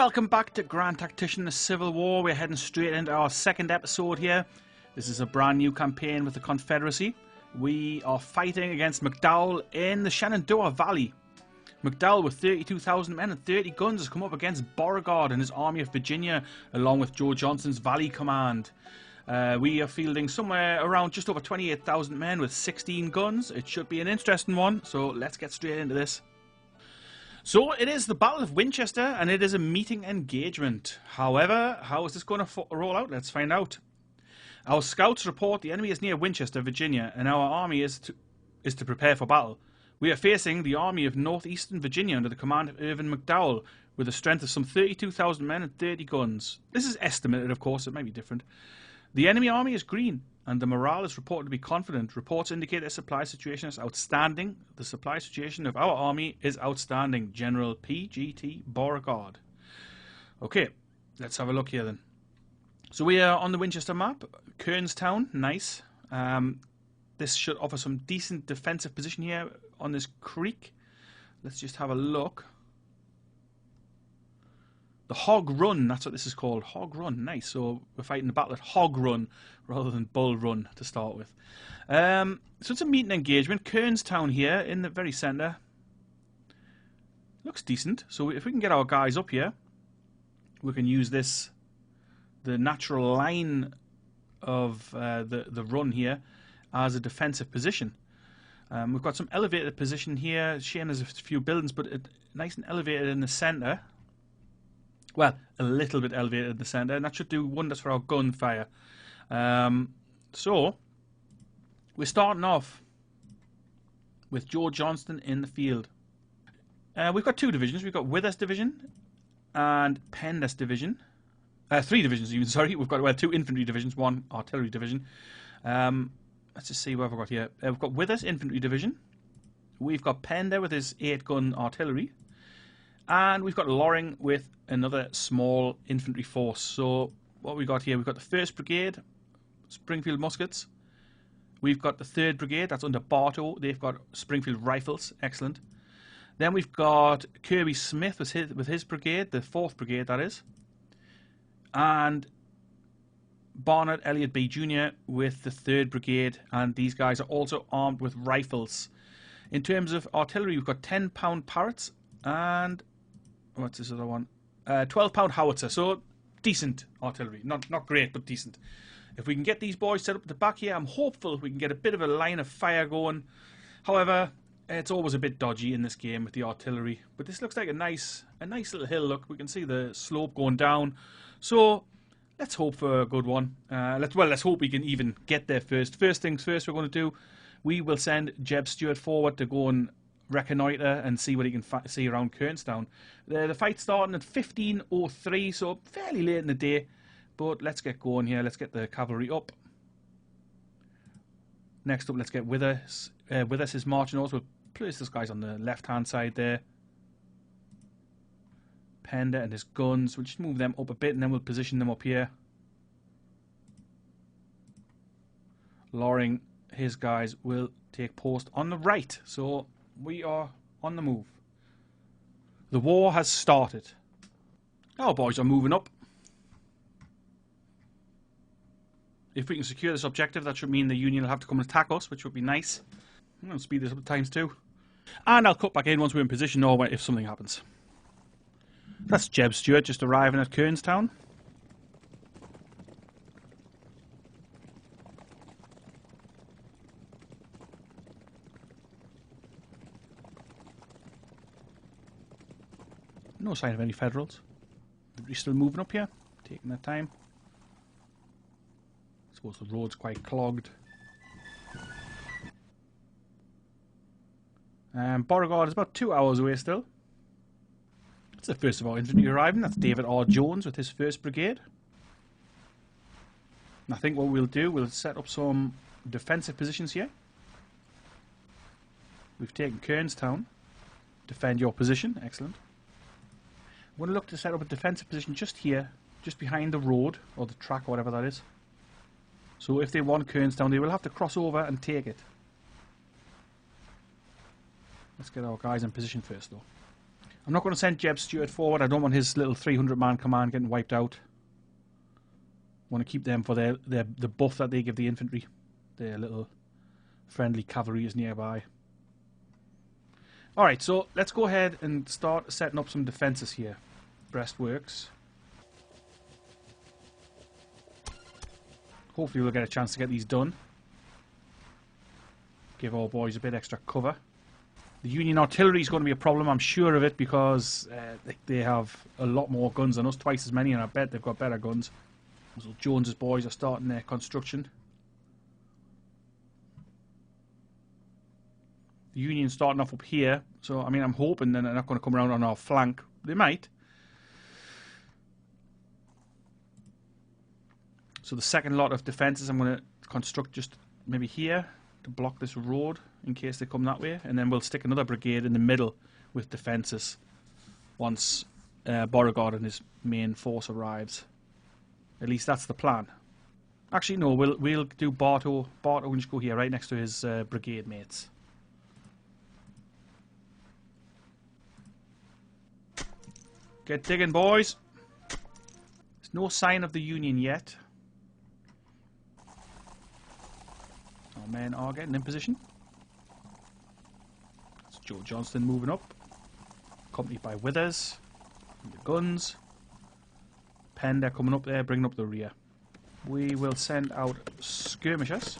Welcome back to Grand Tactician, the Civil War. We're heading straight into our second episode here. This is a brand new campaign with the Confederacy. We are fighting against McDowell in the Shenandoah Valley. McDowell, with 32,000 men and 30 guns, has come up against Beauregard and his Army of Virginia, along with Joe Johnston's Valley Command. We are fielding somewhere around just over 28,000 men with 16 guns. It should be an interesting one, so let's get straight into this. So it is the Battle of Winchester, and it is a meeting engagement. However, how is this going to roll out? Let's find out. Our scouts report the enemy is near Winchester, Virginia, and our army is to prepare for battle. We are facing the army of northeastern Virginia under the command of Irvin McDowell, with a strength of some 32,000 men and 30 guns. This is estimated, of course, it might be different. The enemy army is green, and the morale is reported to be confident. Reports indicate their supply situation is outstanding. The supply situation of our army is outstanding. General P.G.T. Beauregard. Okay, let's have a look here then. So we are on the Winchester map. Kernstown, nice. This should offer some decent defensive position here on this creek. Let's just have a look. The Hog Run, that's what this is called. Hog Run, nice. So we're fighting the battle at Hog Run rather than Bull Run to start with. So it's a meeting engagement. Kernstown here in the very centre. Looks decent. So if we can get our guys up here, we can use this, the natural line of the run here, as a defensive position. We've got some elevated position here. Shane has a few buildings, but nice and elevated in the centre. Well, a little bit elevated in the centre, and that should do wonders for our gunfire. So, we're starting off with Joe Johnston in the field. We've got two divisions. We've got Withers Division and Pender's Division. Three divisions even, sorry. We've got two infantry divisions, one artillery division. Let's just see what we've got here. We've got Withers Infantry Division. We've got Pender with his 8-gun artillery. And we've got Loring with another small infantry force. So what we got here, we've got the 1st Brigade, Springfield Muskets. We've got the 3rd Brigade, that's under Bartow. They've got Springfield Rifles, excellent. Then we've got Kirby Smith with his brigade, the 4th Brigade that is. And Barnett Elliott B. Jr. with the 3rd Brigade. And these guys are also armed with rifles. In terms of artillery, we've got 10-pound Parrots and what's this other one? 12-pound howitzer. So decent artillery, not great, but decent. If we can get these boys set up at the back here, I'm hopeful we can get a bit of a line of fire going. However, it's always a bit dodgy in this game with the artillery. But this looks like a nice little hill. Look, we can see the slope going down. So let's hope for a good one. Let's hope we can even get there first. First things first, we're going to do. We will send Jeb Stewart forward to go and reconnoitre and see what he can see around Kernstown. The fight's starting at 15:03, so fairly late in the day. But let's get going here. Let's get the cavalry up. Next up, let's get Withers. Withers is marching also. We'll place this guy's on the left-hand side there. Pender and his guns. We'll just move them up a bit and then we'll position them up here. Loring, his guys will take post on the right. So we are on the move. The war has started. Our boys are moving up. If we can secure this objective, that should mean the Union will have to come and attack us, which would be nice. I'm going to speed this up at times too. And I'll cut back in once we're in position or if something happens. That's Jeb Stewart just arriving at Kernstown. No sign of any Federals. They're still moving up here, taking their time. I suppose the road's quite clogged. Beauregard is about 2 hours away still. That's the first of our infantry arriving. That's David R. Jones with his 1st Brigade. And I think what we'll do, we'll set up some defensive positions here. We've taken Kernstown. Defend your position. Excellent. I'm going to look to set up a defensive position just here, just behind the road, or the track, or whatever that is. So if they want Kernstown, they will have to cross over and take it. Let's get our guys in position first, though. I'm not going to send Jeb Stuart forward. I don't want his little 300-man command getting wiped out. I want to keep them for the buff that they give the infantry. Their little friendly cavalry is nearby. Alright, so let's go ahead and start setting up some defences here. Breastworks. Hopefully we'll get a chance to get these done. Give our boys a bit extra cover. The Union artillery is going to be a problem, I'm sure of it, because they have a lot more guns than us, twice as many, and I bet they've got better guns. So Jones's boys are starting their construction. The Union's starting off up here, so I mean I'm hoping that they're not going to come around on our flank. They might. So the second lot of defences I'm going to construct just maybe here to block this road in case they come that way, and then we'll stick another brigade in the middle with defences once Beauregard and his main force arrives. At least that's the plan. Actually, no, we'll do Bartow and just go here right next to his brigade mates. Get digging, boys. There's no sign of the Union yet. Our men are getting in position. That's Joe Johnston moving up, accompanied by Withers and the guns. Pender coming up there, bringing up the rear. We will send out skirmishers.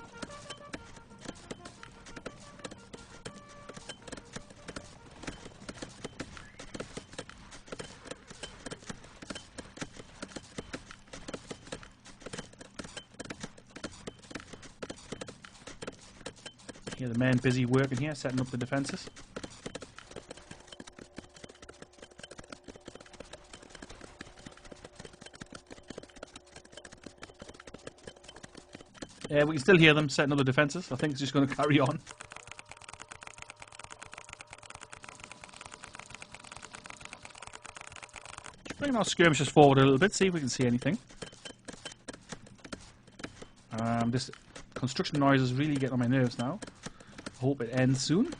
Here the men busy working here, setting up the defences. Yeah, we can still hear them setting up the defences. I think it's just going to carry on. Just bring our skirmishers forward a little bit, see if we can see anything. This construction noise is really getting on my nerves now. I hope it ends soon.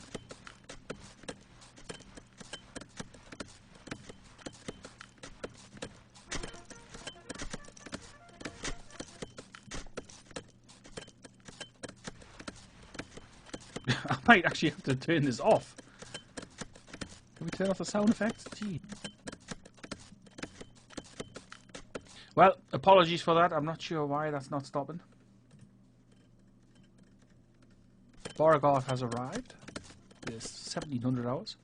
I might actually have to turn this off. Can we turn off the sound effects? Gee. Well, apologies for that. I'm not sure why that's not stopping. Beauregard has arrived. There's 1700 hours.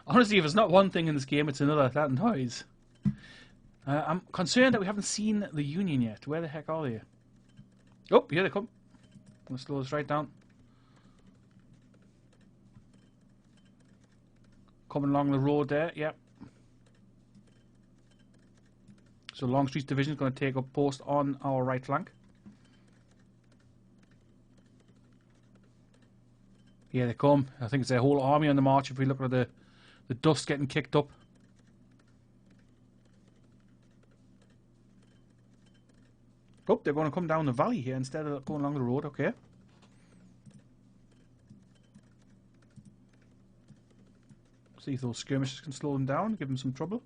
Honestly, if it's not one thing in this game, it's another. That noise. I'm concerned that we haven't seen the Union yet. Where the heck are they? Oh, here they come. I'm going to slow this right down. Coming along the road there, yep. So Longstreet's division is going to take up post on our right flank. Here they come. I think it's their whole army on the march if we look at the dust getting kicked up. Oh, they're going to come down the valley here instead of going along the road, okay. See if those skirmishers can slow them down, give them some trouble.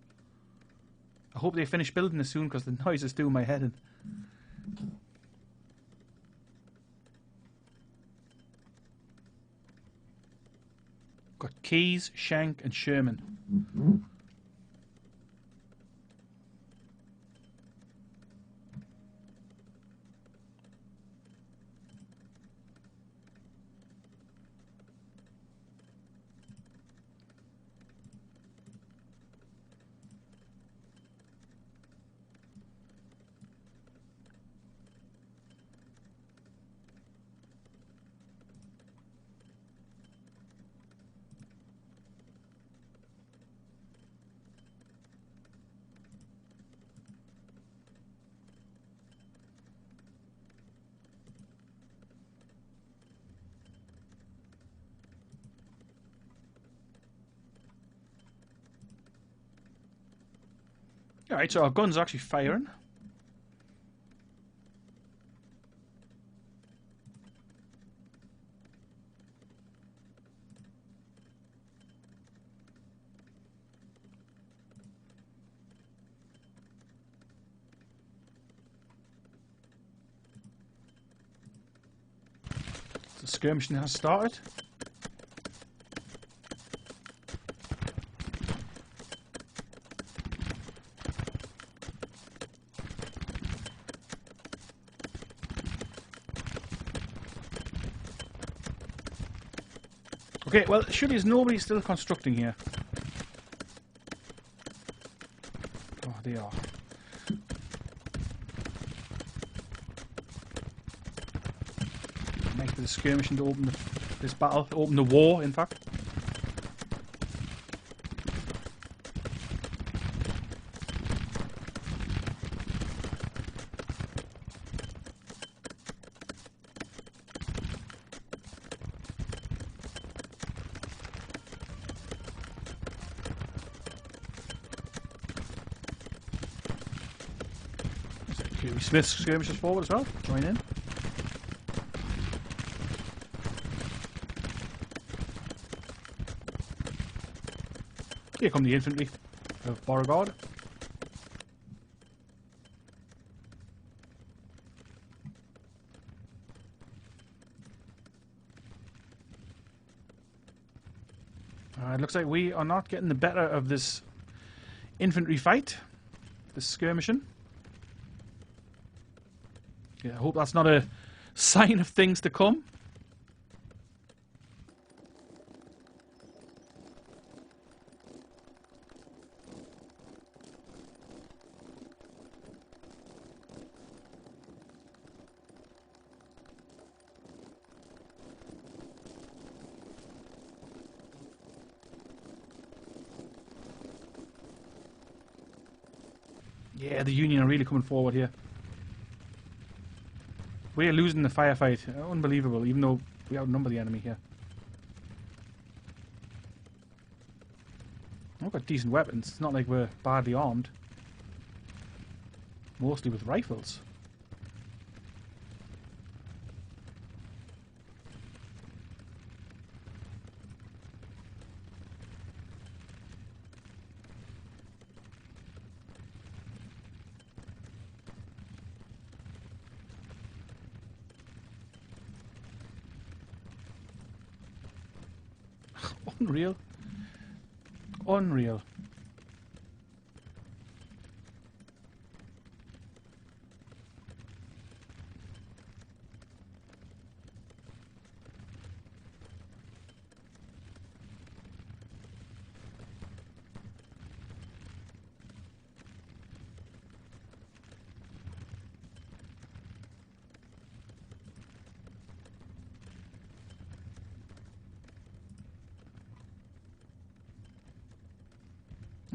I hope they finish building this soon because the noise is doing my head in. Got Keyes, Schenck and Sherman. Alright, so our guns are actually firing. The skirmishing has started. Okay, well, surely there's nobody still constructing here. Oh, they are. Make the skirmishing to open this battle, open the war, in fact. Smith's skirmishers forward as well. Join in. Here come the infantry of Beauregard. It looks like we are not getting the better of this infantry fight, this skirmishing. Yeah, I hope that's not a sign of things to come. Yeah, the Union are really coming forward here. We're losing the firefight. Unbelievable, even though we outnumber the enemy here. We've got decent weapons. It's not like we're badly armed. Mostly with rifles. Unreal. Unreal.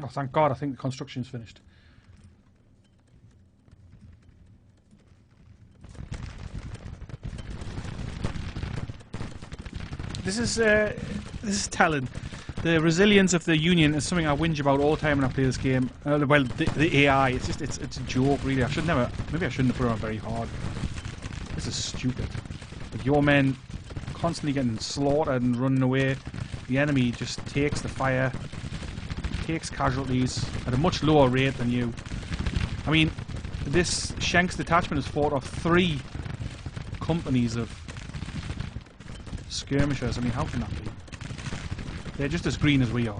Oh, thank God, I think the construction's finished. This is telling. The resilience of the Union is something I whinge about all the time when I play this game. Well, the AI, it's a joke, really. Maybe I shouldn't have put it on very hard. This is stupid. Like, your men constantly getting slaughtered and running away. The enemy just takes the fire. Takes casualties at a much lower rate than you. I mean, this Schenk's detachment has fought off 3 companies of skirmishers. I mean, how can that be? They're just as green as we are.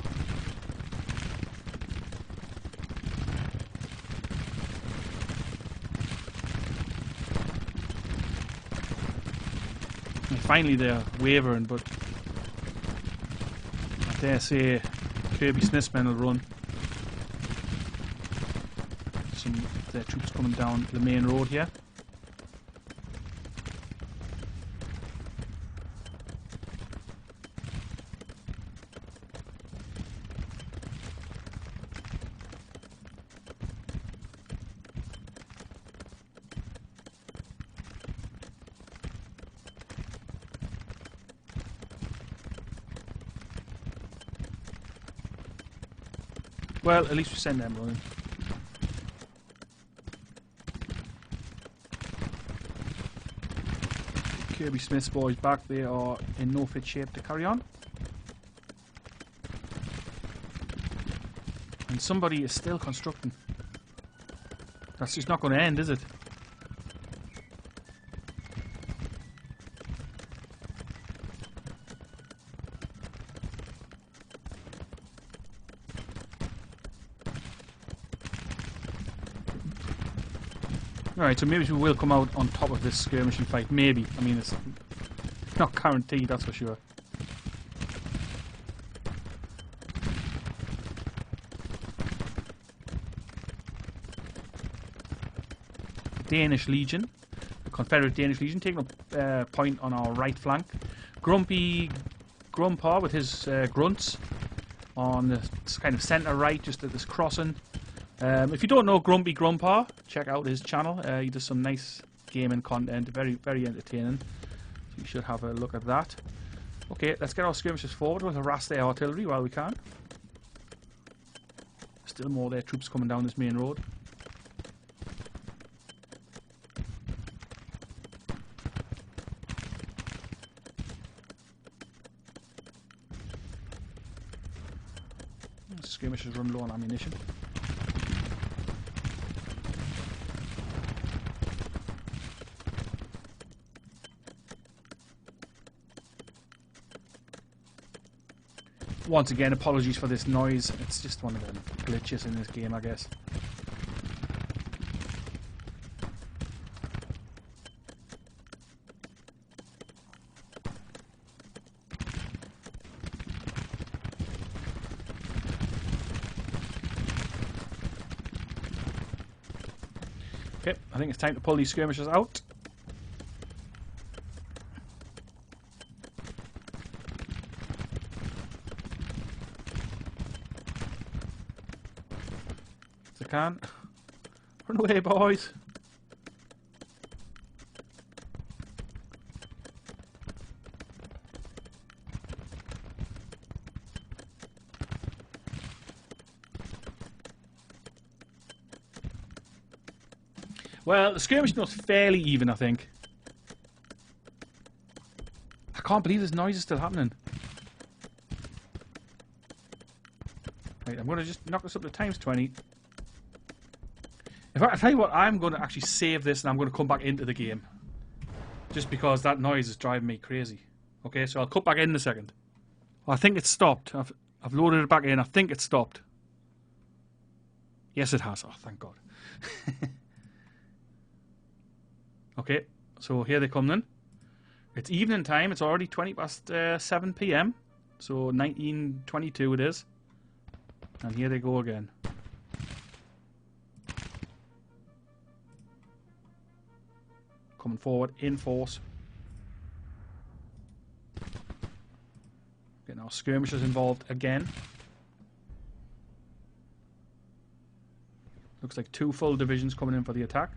And finally they're wavering, but I dare say Kirby Smith's men will run. Some of their troops coming down the main road here. Well, at least we send them running. Kirby Smith's boys back. They are in no fit shape to carry on. And somebody is still constructing. That's just not going to end, is it? Alright, so maybe we will come out on top of this skirmishing fight. Maybe. I mean, it's not guaranteed, that's for sure. Danish Legion. The Confederate Danish Legion taking up point on our right flank. Grumpy Grumpa with his grunts on the kind of centre right, just at this crossing. If you don't know Grumpy Grumpa, check out his channel. He does some nice gaming content, very, very entertaining. So you should have a look at that. Okay, let's get our skirmishers forward. We'll harass their artillery while we can. Still more of their troops coming down this main road. Skirmishers run low on ammunition. Once again, apologies for this noise. It's just one of the glitches in this game, I guess. Okay, I think it's time to pull these skirmishers out. If I can. Run away, boys. Well, the skirmishing was fairly even, I think. I can't believe this noise is still happening. Right, I'm going to just knock this up to times 20. In fact, I tell you what, I'm going to actually save this and I'm going to come back into the game. Just because that noise is driving me crazy. Okay, so I'll cut back in a second. Oh, I think it's stopped. I've loaded it back in. I think it's stopped. Yes, it has. Oh, thank God. Okay, so here they come then. It's evening time. It's already 20 past 7 p.m. So 19:22 it is. And here they go again. Coming forward in force. Getting our skirmishers involved again. Looks like 2 full divisions coming in for the attack.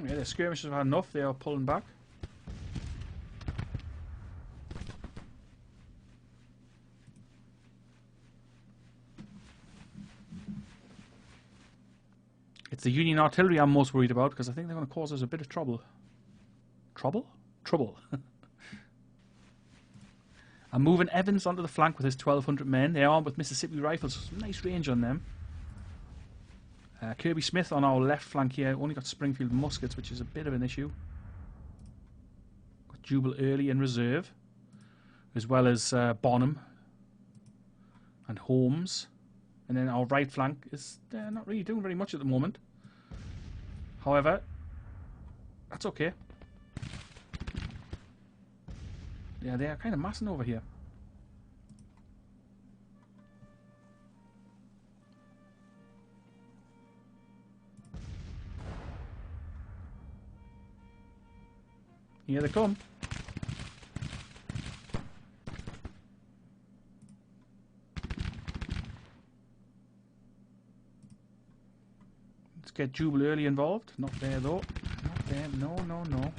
Yeah, the skirmishers have had enough. They are pulling back. It's the Union artillery I'm most worried about because I think they're going to cause us a bit of trouble. Trouble? Trouble. I'm moving Evans onto the flank with his 1,200 men. They're armed with Mississippi rifles. Some nice range on them. Kirby Smith on our left flank here. Only got Springfield muskets, which is a bit of an issue. Got Jubal Early in reserve, as well as Bonham and Holmes. And then our right flank is not really doing very much at the moment. However, that's okay. Yeah, they are kind of massing over here. Here they come. Let's get Jubal Early involved. Not there though. Not there. No, no, no.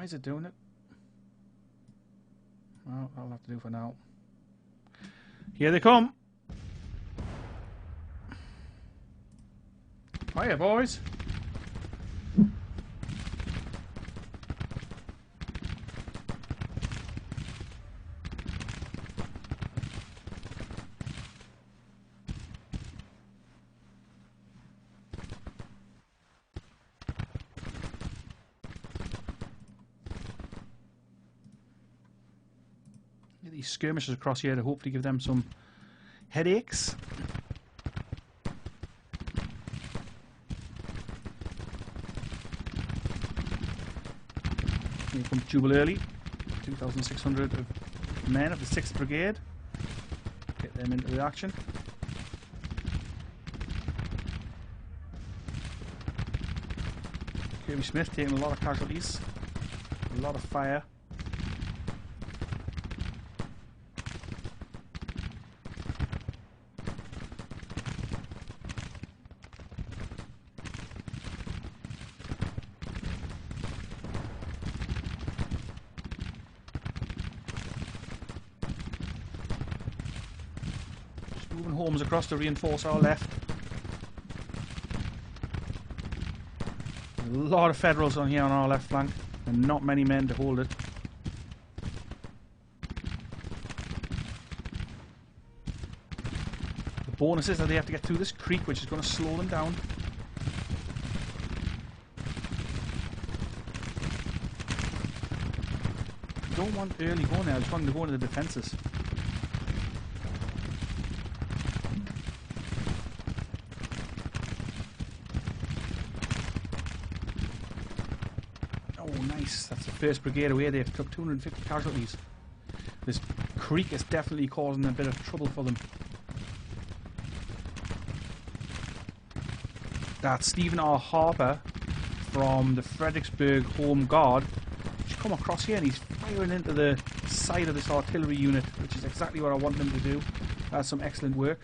Why is it doing it? Well, I'll have to do for now. Here they come. Hiya, boys. These skirmishers across here to hopefully give them some headaches. Here comes Jubal early. 2,600 of men of the 6th Brigade. Get them into the action. Kirby Smith taking a lot of casualties. A lot of fire. Moving homes across to reinforce our left. A lot of Federals on here on our left flank, and not many men to hold it. The bonus is that they have to get through this creek, which is going to slow them down. I don't want early going there, I just want them to go into the defences. That's the 1st Brigade away. They've took 250 casualties. This creek is definitely causing a bit of trouble for them. That's Stephen R. Harper from the Fredericksburg Home Guard. He's come across here and he's firing into the side of this artillery unit, which is exactly what I want them to do. That's some excellent work.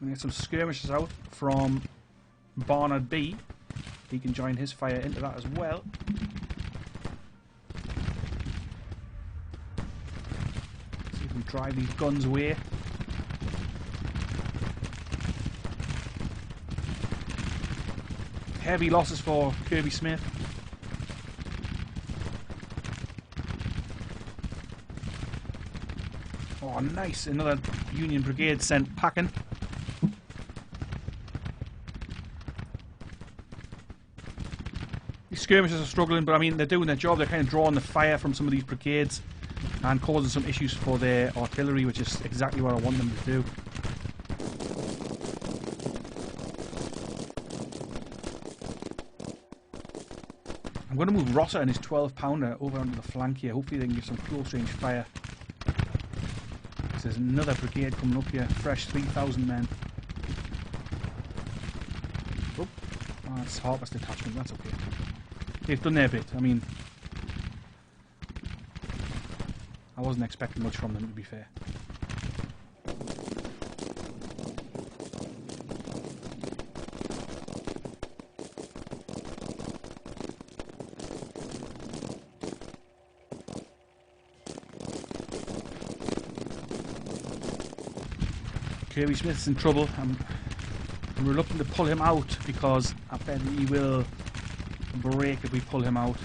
I'm going to get some skirmishers out from Barnard B. He can join his fire into that as well. See if we can drive these guns away. Heavy losses for Kirby Smith. Oh, nice. Another Union Brigade sent packing. These skirmishers are struggling, but I mean, they're doing their job. They're kind of drawing the fire from some of these brigades and causing some issues for their artillery, which is exactly what I want them to do. I'm going to move Rosser and his 12-pounder over onto the flank here. Hopefully they can give some close-range fire. There's another brigade coming up here, fresh 3,000 men. Oh, that's Harper's detachment, that's okay. They've done their bit. I mean, I wasn't expecting much from them, to be fair. Kirby Smith's in trouble. I'm reluctant to pull him out because I bet he will break if we pull him out.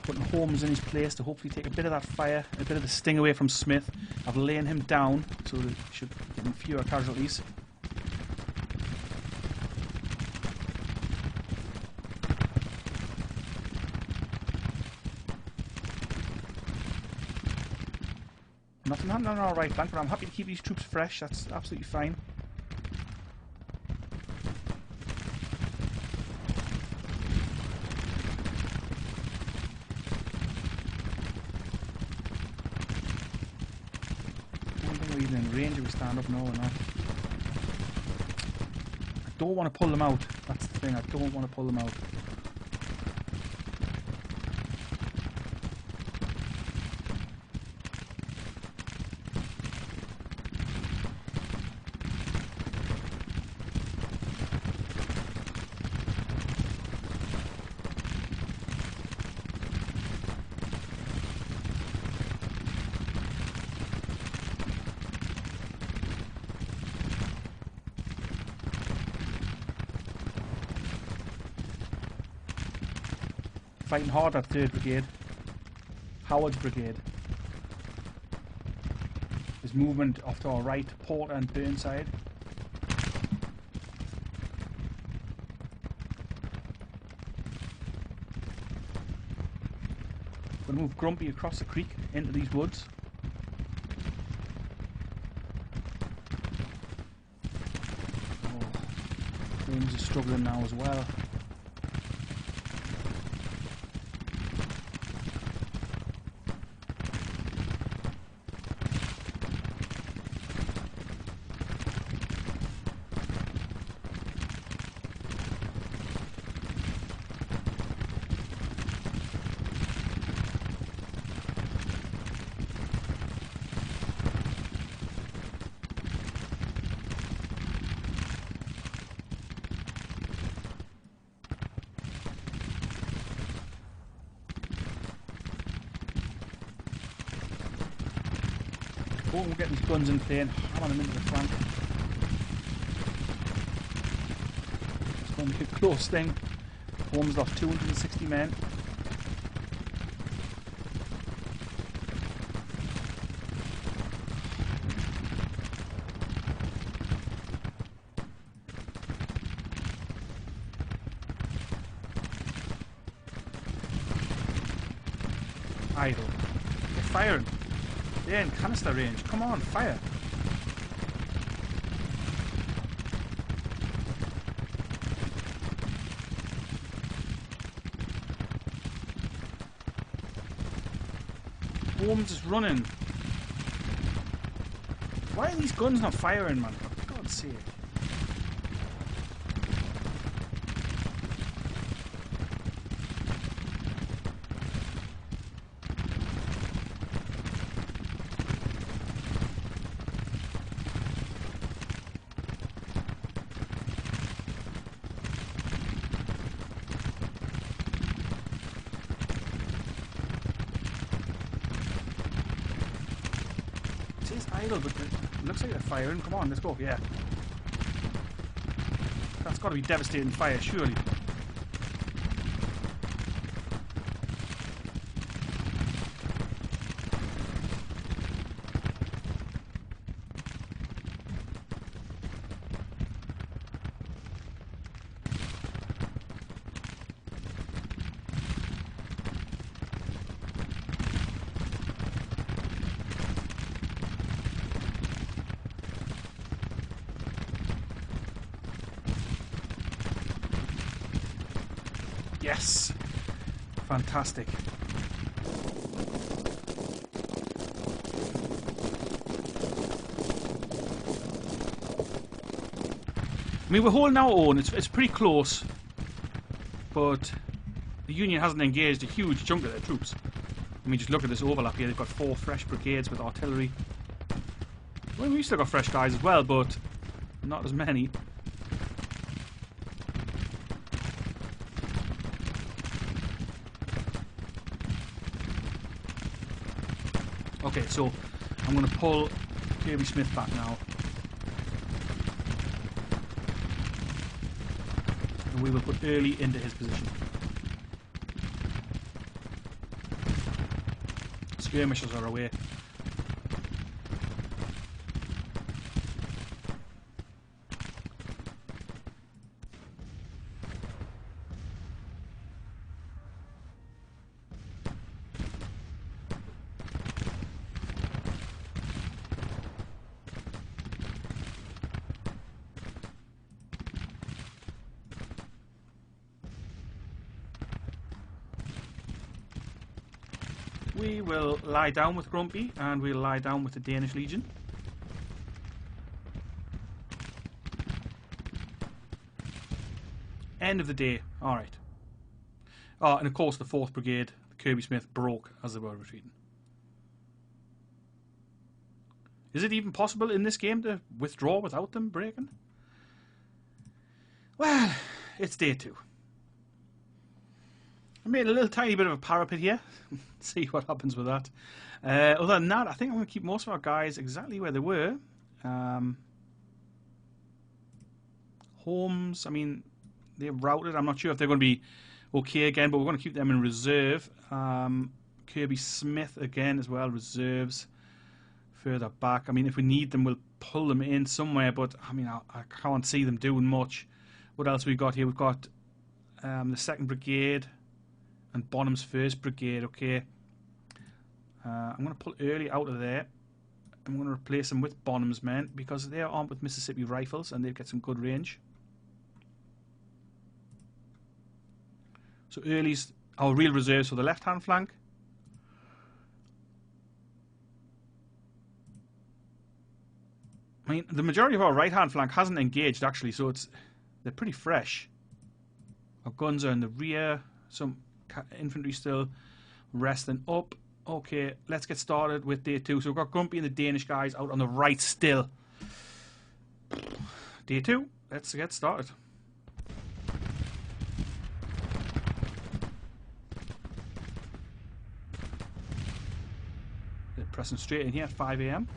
Putting Holmes in his place to hopefully take a bit of that fire, a bit of the sting away from Smith. I've laid him down so that he should give him fewer casualties. Nothing happening on our right flank, but I'm happy to keep these troops fresh. That's absolutely fine. I don't think we're even in range if we stand up now or not. I don't want to pull them out. That's the thing, I don't want to pull them out. Fighting hard, that 3rd Brigade. Howard's Brigade. There's movement off to our right, Porter and Burnside. We'll move Grumpy across the creek into these woods. Oh, James is struggling now as well. Oh, we'll get these guns in play and hammer them into the flank. It's going to be a close thing. Holmes lost 260 men. Idle. They're firing. They're in canister range. Come on, fire. Holmes is running. Why are these guns not firing, man? For God's sake. Idle, but it looks like they're firing. Come on, let's go. Yeah. That's got to be devastating fire, surely. Yes! Fantastic. I mean, we're holding our own. It's pretty close. But the Union hasn't engaged a huge chunk of their troops. I mean, just look at this overlap here. They've got 4 fresh brigades with artillery. Well, we've still got fresh guys as well, but not as many. Okay, so I'm going to pull Kirby Smith back now. And we will put Early into his position. Skirmishers are away. We will lie down with Grumpy, and we'll lie down with the Danish Legion. End of the day. Alright. Oh, and of course the 4th Brigade, Kirby Smith, broke as they were retreating. Is it even possible in this game to withdraw without them breaking? Well, it's day 2. I made a little tiny bit of a parapet here. See what happens with that. Other than that, I think I'm going to keep most of our guys exactly where they were. Holmes, I mean, they're routed. I'm not sure if they're going to be okay again, but we're going to keep them in reserve. Kirby Smith again as well, reserves further back. I mean, if we need them, we'll pull them in somewhere, but I mean, I can't see them doing much. What else we got here? We've got the 2nd Brigade and Bonham's 1st Brigade. Okay, I'm going to pull Early out of there. I'm going to replace them with Bonham's men because they are armed with Mississippi rifles and they'll get some good range. So Early's our real reserves for the left-hand flank. I mean, the majority of our right-hand flank hasn't engaged actually, so they're pretty fresh. Our guns are in the rear, some infantry still resting up. Okay, let's get started with day 2. So we've got Grumpy and the Danish guys out on the right still. Day 2, let's get started. They're pressing straight in here at 5 AM.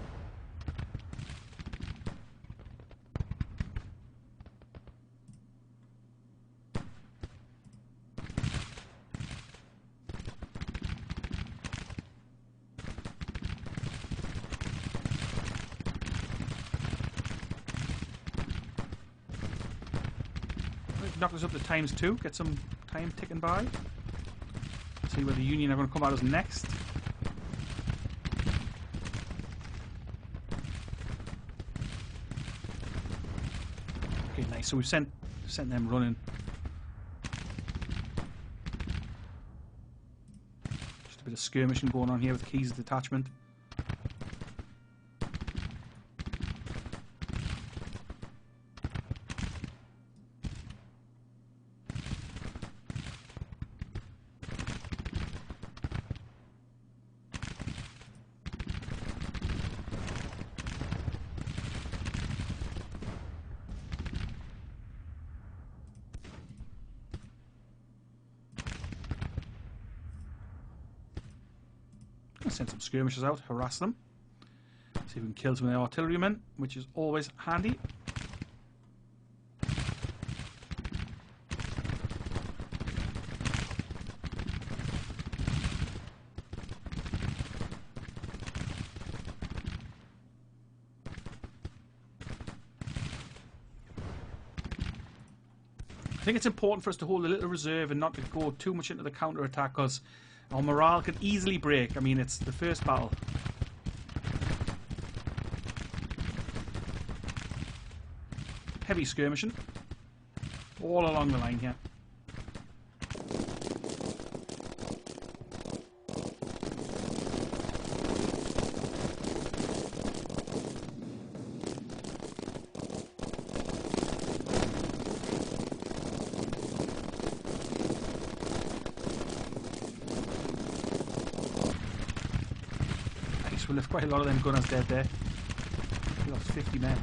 Knock us up to ×2, get some time ticking by. See where the Union are going to come at us next. Okay, nice. So we've sent them running. Just a bit of skirmishing going on here with Keys' detachment. Send some skirmishers out, harass them. See if we can kill some of the artillerymen, which is always handy. I think it's important for us to hold a little reserve and not to go too much into the counter-attack because our morale can easily break. I mean, it's the first battle. Heavy skirmishing all along the line here. We left quite a lot of them gunners dead there. We lost 50 men.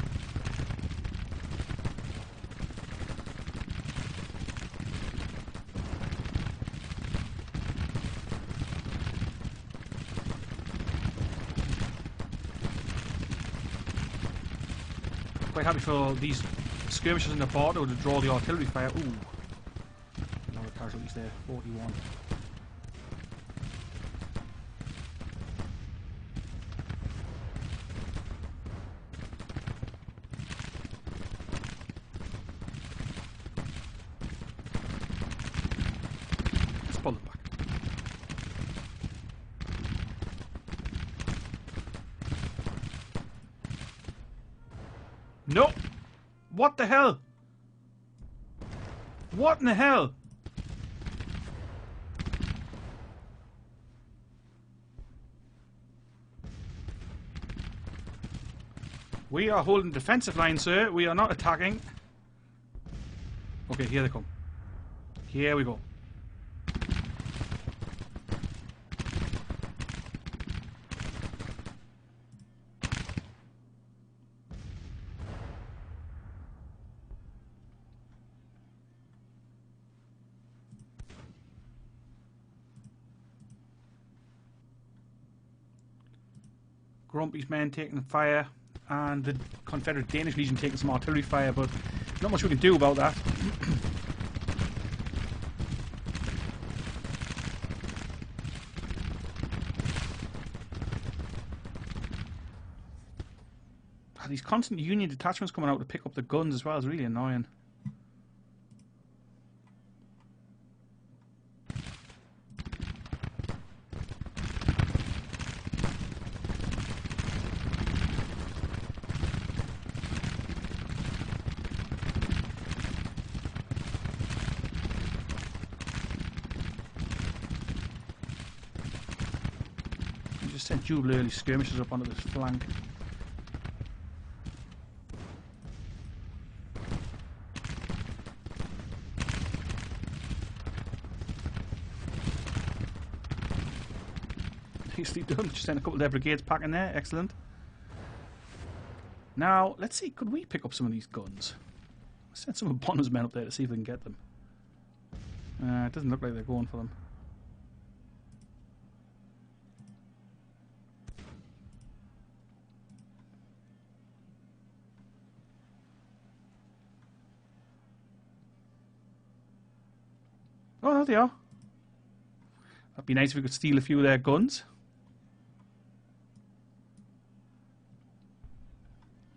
Quite happy for these skirmishers in the border to draw the artillery fire. Ooh, a lot of casualties there. 41. Pull them back. No! What the hell? What in the hell? We are holding defensive line, sir. We are not attacking. Okay, here they come. Here we go. Grumpy's men taking fire, and the Confederate Danish Legion taking some artillery fire, but not much we can do about that. These constant Union detachments coming out to pick up the guns as well is really annoying. Sent Jubal early skirmishers up onto this flank. Nicely done. Just sent a couple of their brigades packing there. Excellent. Now, let's see, could we pick up some of these guns? Let's send some of Bonham's men up there to see if we can get them. It doesn't look like they're going for them. Oh, there they are. That'd be nice if we could steal a few of their guns.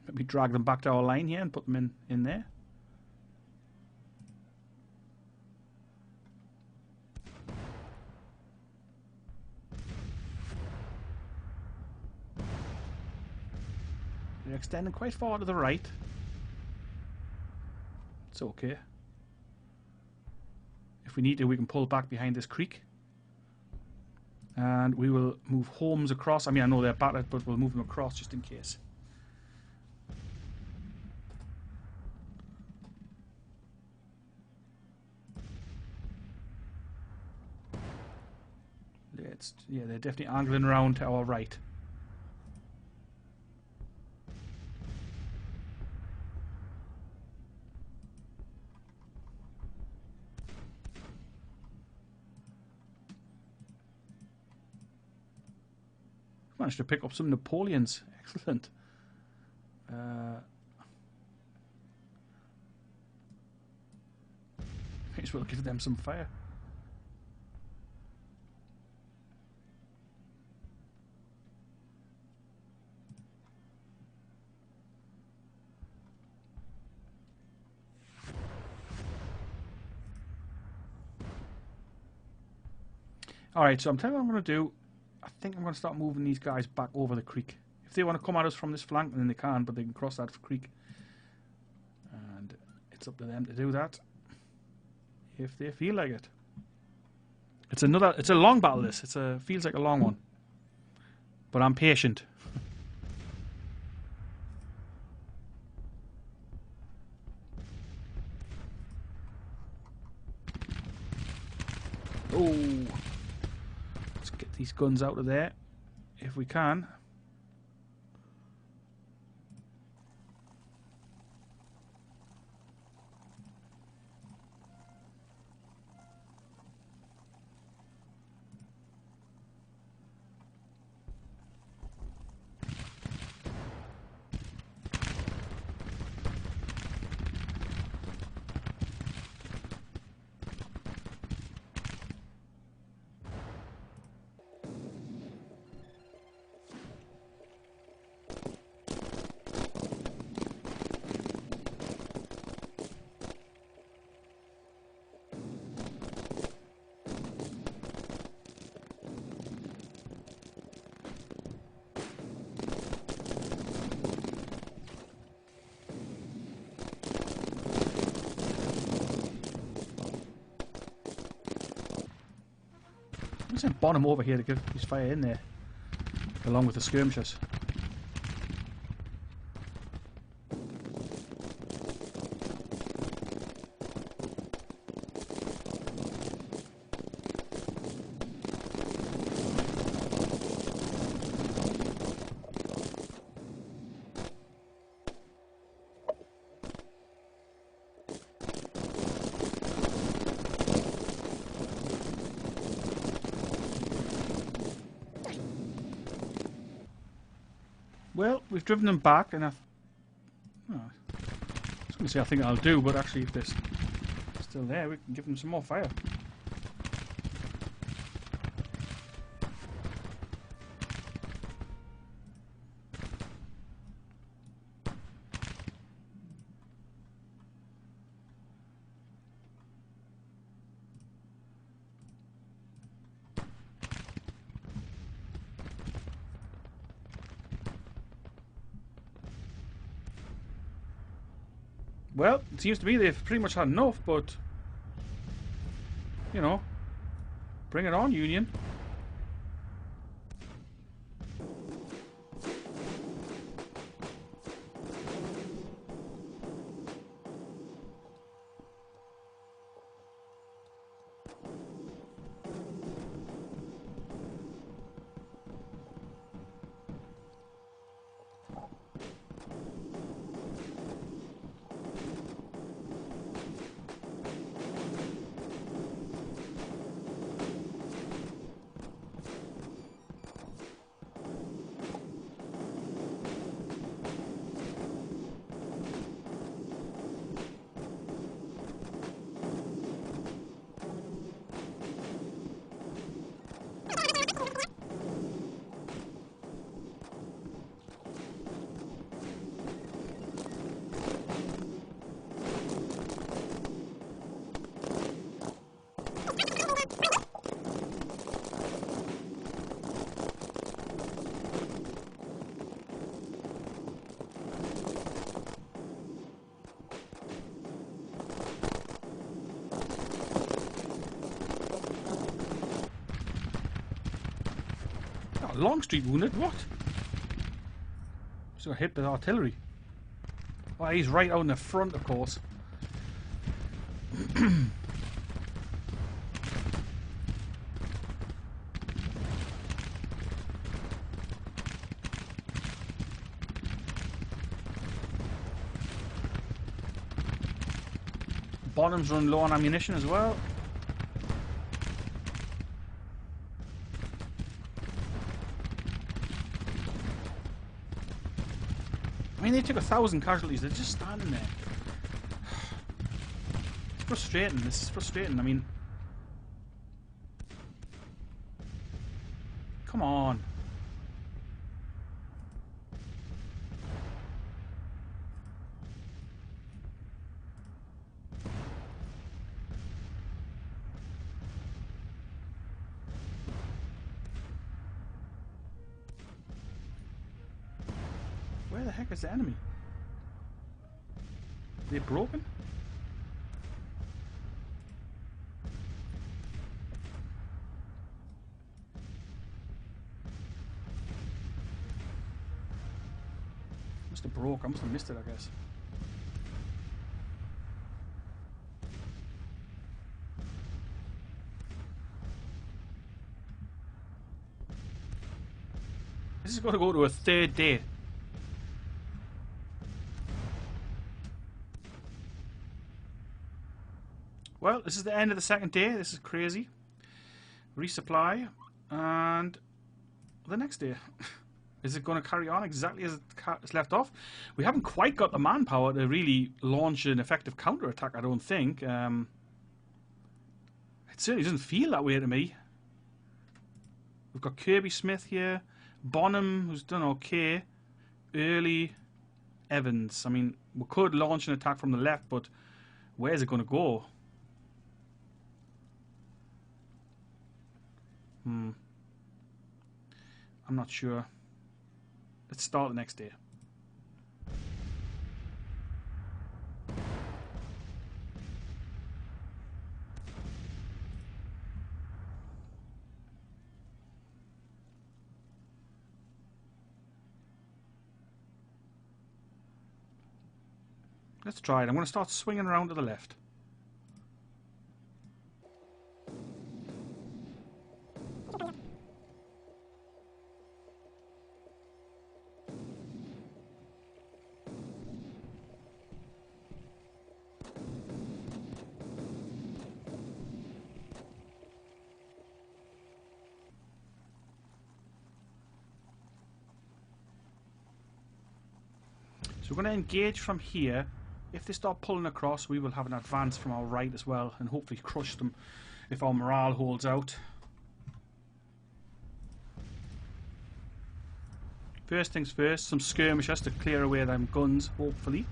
Maybe drag them back to our line here and put them in there. They're extending quite far to the right. It's okay. If we need to, we can pull back behind this creek. And we will move Holmes across. I mean, I know they're battered, but we'll move them across just in case. Yeah, they're definitely angling around to our right. Managed to pick up some Napoleons. Excellent. May as well give them some fire. Alright, so I'm telling you what I'm going to do. I think I'm going to start moving these guys back over the creek. If they want to come at us from this flank, then they can, but they can cross that creek. And it's up to them to do that. If they feel like it. It's a long battle, this. Feels like a long one. But I'm patient. Oh! Let's get these guns out of there, if we can. I'm going to Bonham over here to give his fire in there, along with the skirmishers. Well, we've driven them back, and I was going to say I think I'll do, but actually if they're still there, we can give them some more fire. Well, it seems to me they've pretty much had enough, but you know, bring it on, Union. Longstreet wounded? What? Just got hit by artillery. Oh, he's right out in the front, of course. Bottoms run low on ammunition as well. I mean, they took 1,000 casualties. They're just standing there. It's frustrating. This is frustrating. I mean, come on. Where the heck is the enemy? Are they broken? Must have broke. I must have missed it, I guess. This is going to go to a third day. Well, this is the end of the second day. This is crazy. Resupply. And the next day. Is it going to carry on exactly as it's left off? We haven't quite got the manpower to really launch an effective counterattack, I don't think. It certainly doesn't feel that way to me. We've got Kirby Smith here. Bonham, who's done okay. Early. Evans. I mean, we could launch an attack from the left, but where's it going to go? I'm not sure. Let's start the next day. Let's try it. I'm going to start swinging around to the left. So we're going to engage from here. If they start pulling across, we will have an advance from our right as well, and hopefully crush them if our morale holds out. First things first, some skirmishers to clear away them guns, hopefully.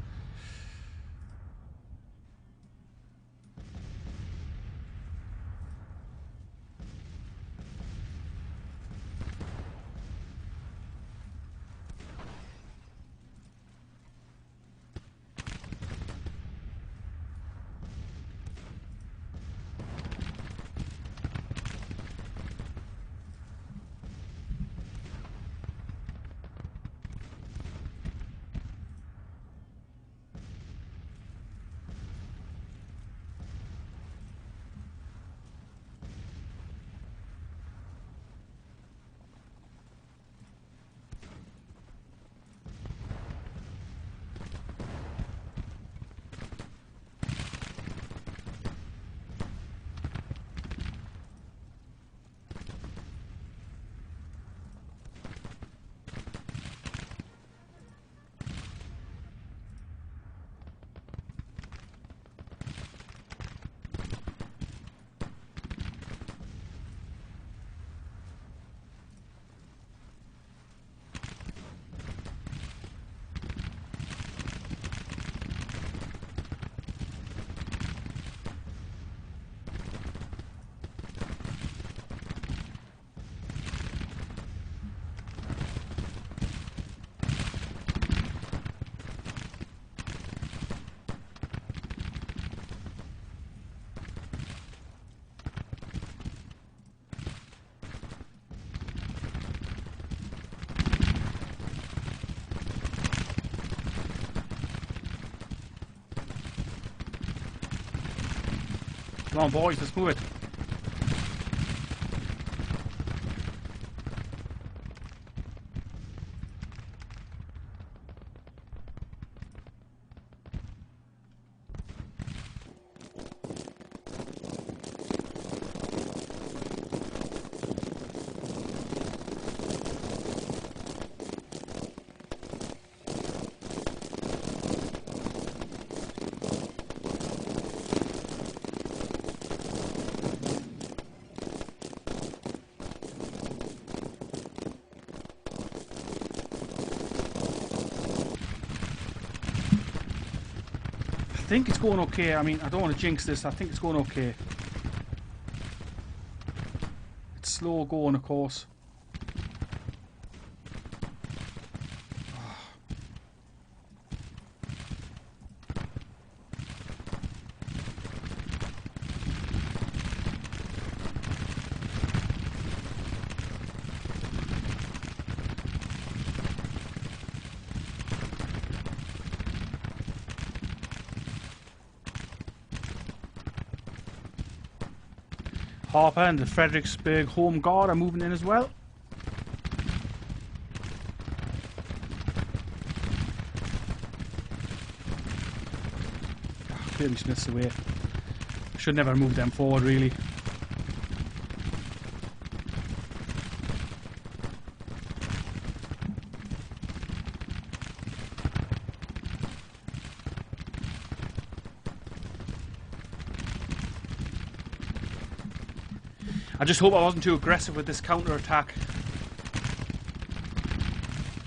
Come on, boys, let's move it. I think it's going okay. I mean, I don't want to jinx this. I think it's going okay. It's slow going, of course. Harper and the Fredericksburg Home Guard are moving in as well. Clearly Smith's away. Should never move them forward, really. I just hope I wasn't too aggressive with this counter-attack.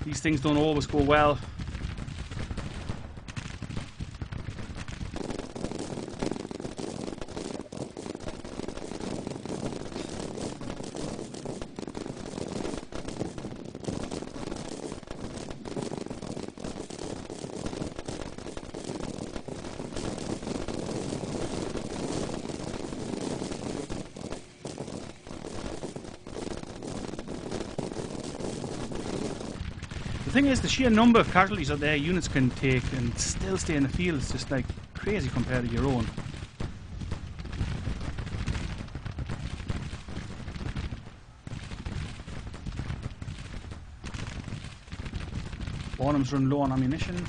These things don't always go well. The thing is, the sheer number of casualties that their units can take and still stay in the field is just like crazy compared to your own. Barnum's run low on ammunition.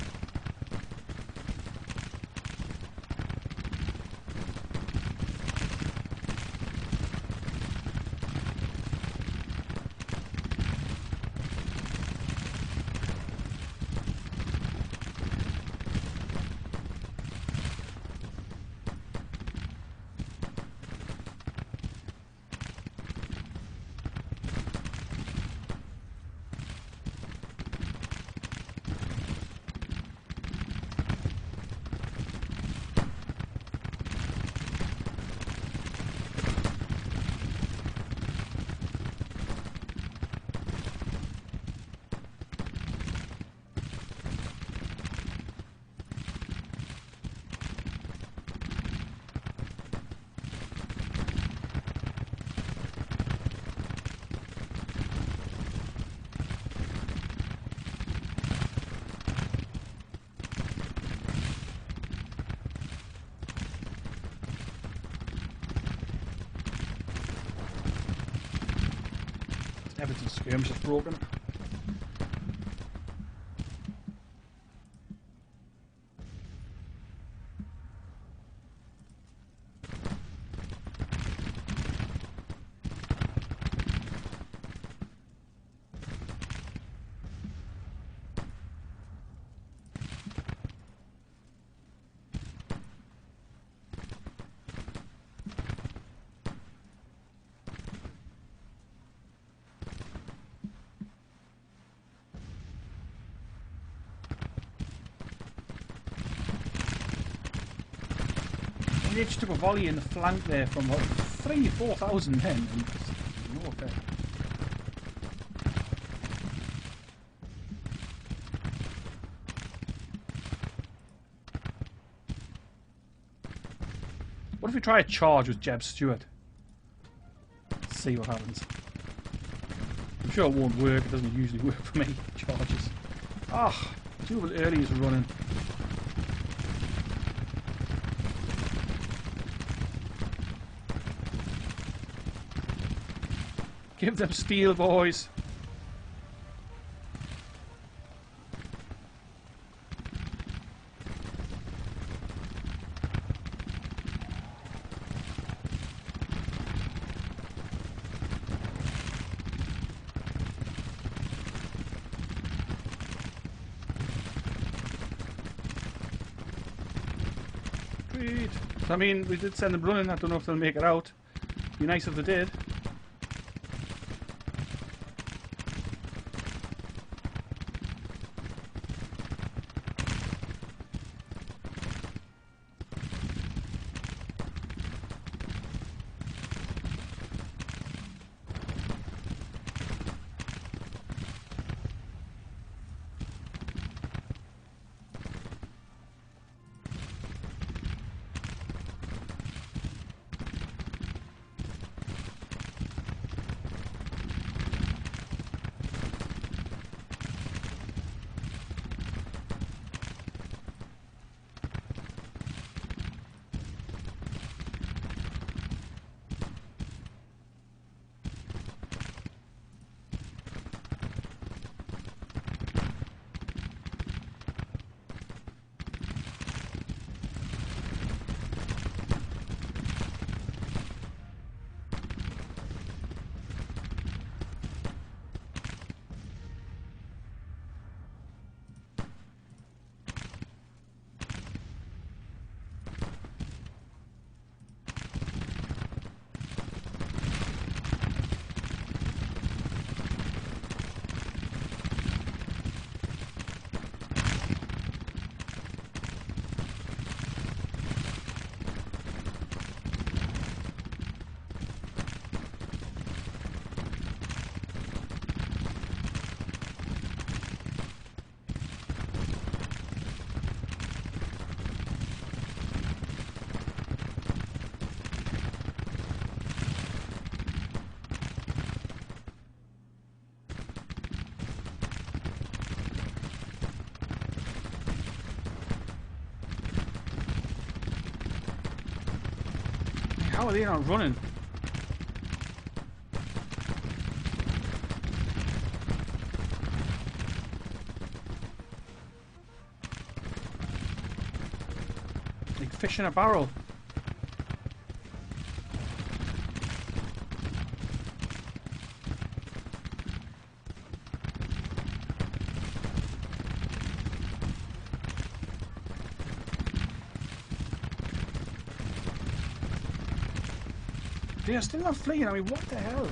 Everything's skirmish is broken. They just took a volley in the flank there from what, 3,000-4,000 men, and no effect. What if we try a charge with Jeb Stewart? Let's see what happens. I'm sure it won't work. It doesn't usually work for me. Charges. Ah, Jubal early is running. Give them steel, boys. Sweet. I mean, we did send them running. I don't know if they'll make it out. Be nice if they did. How are they not running? Like fish in a barrel. They are still not fleeing. I mean, what the hell?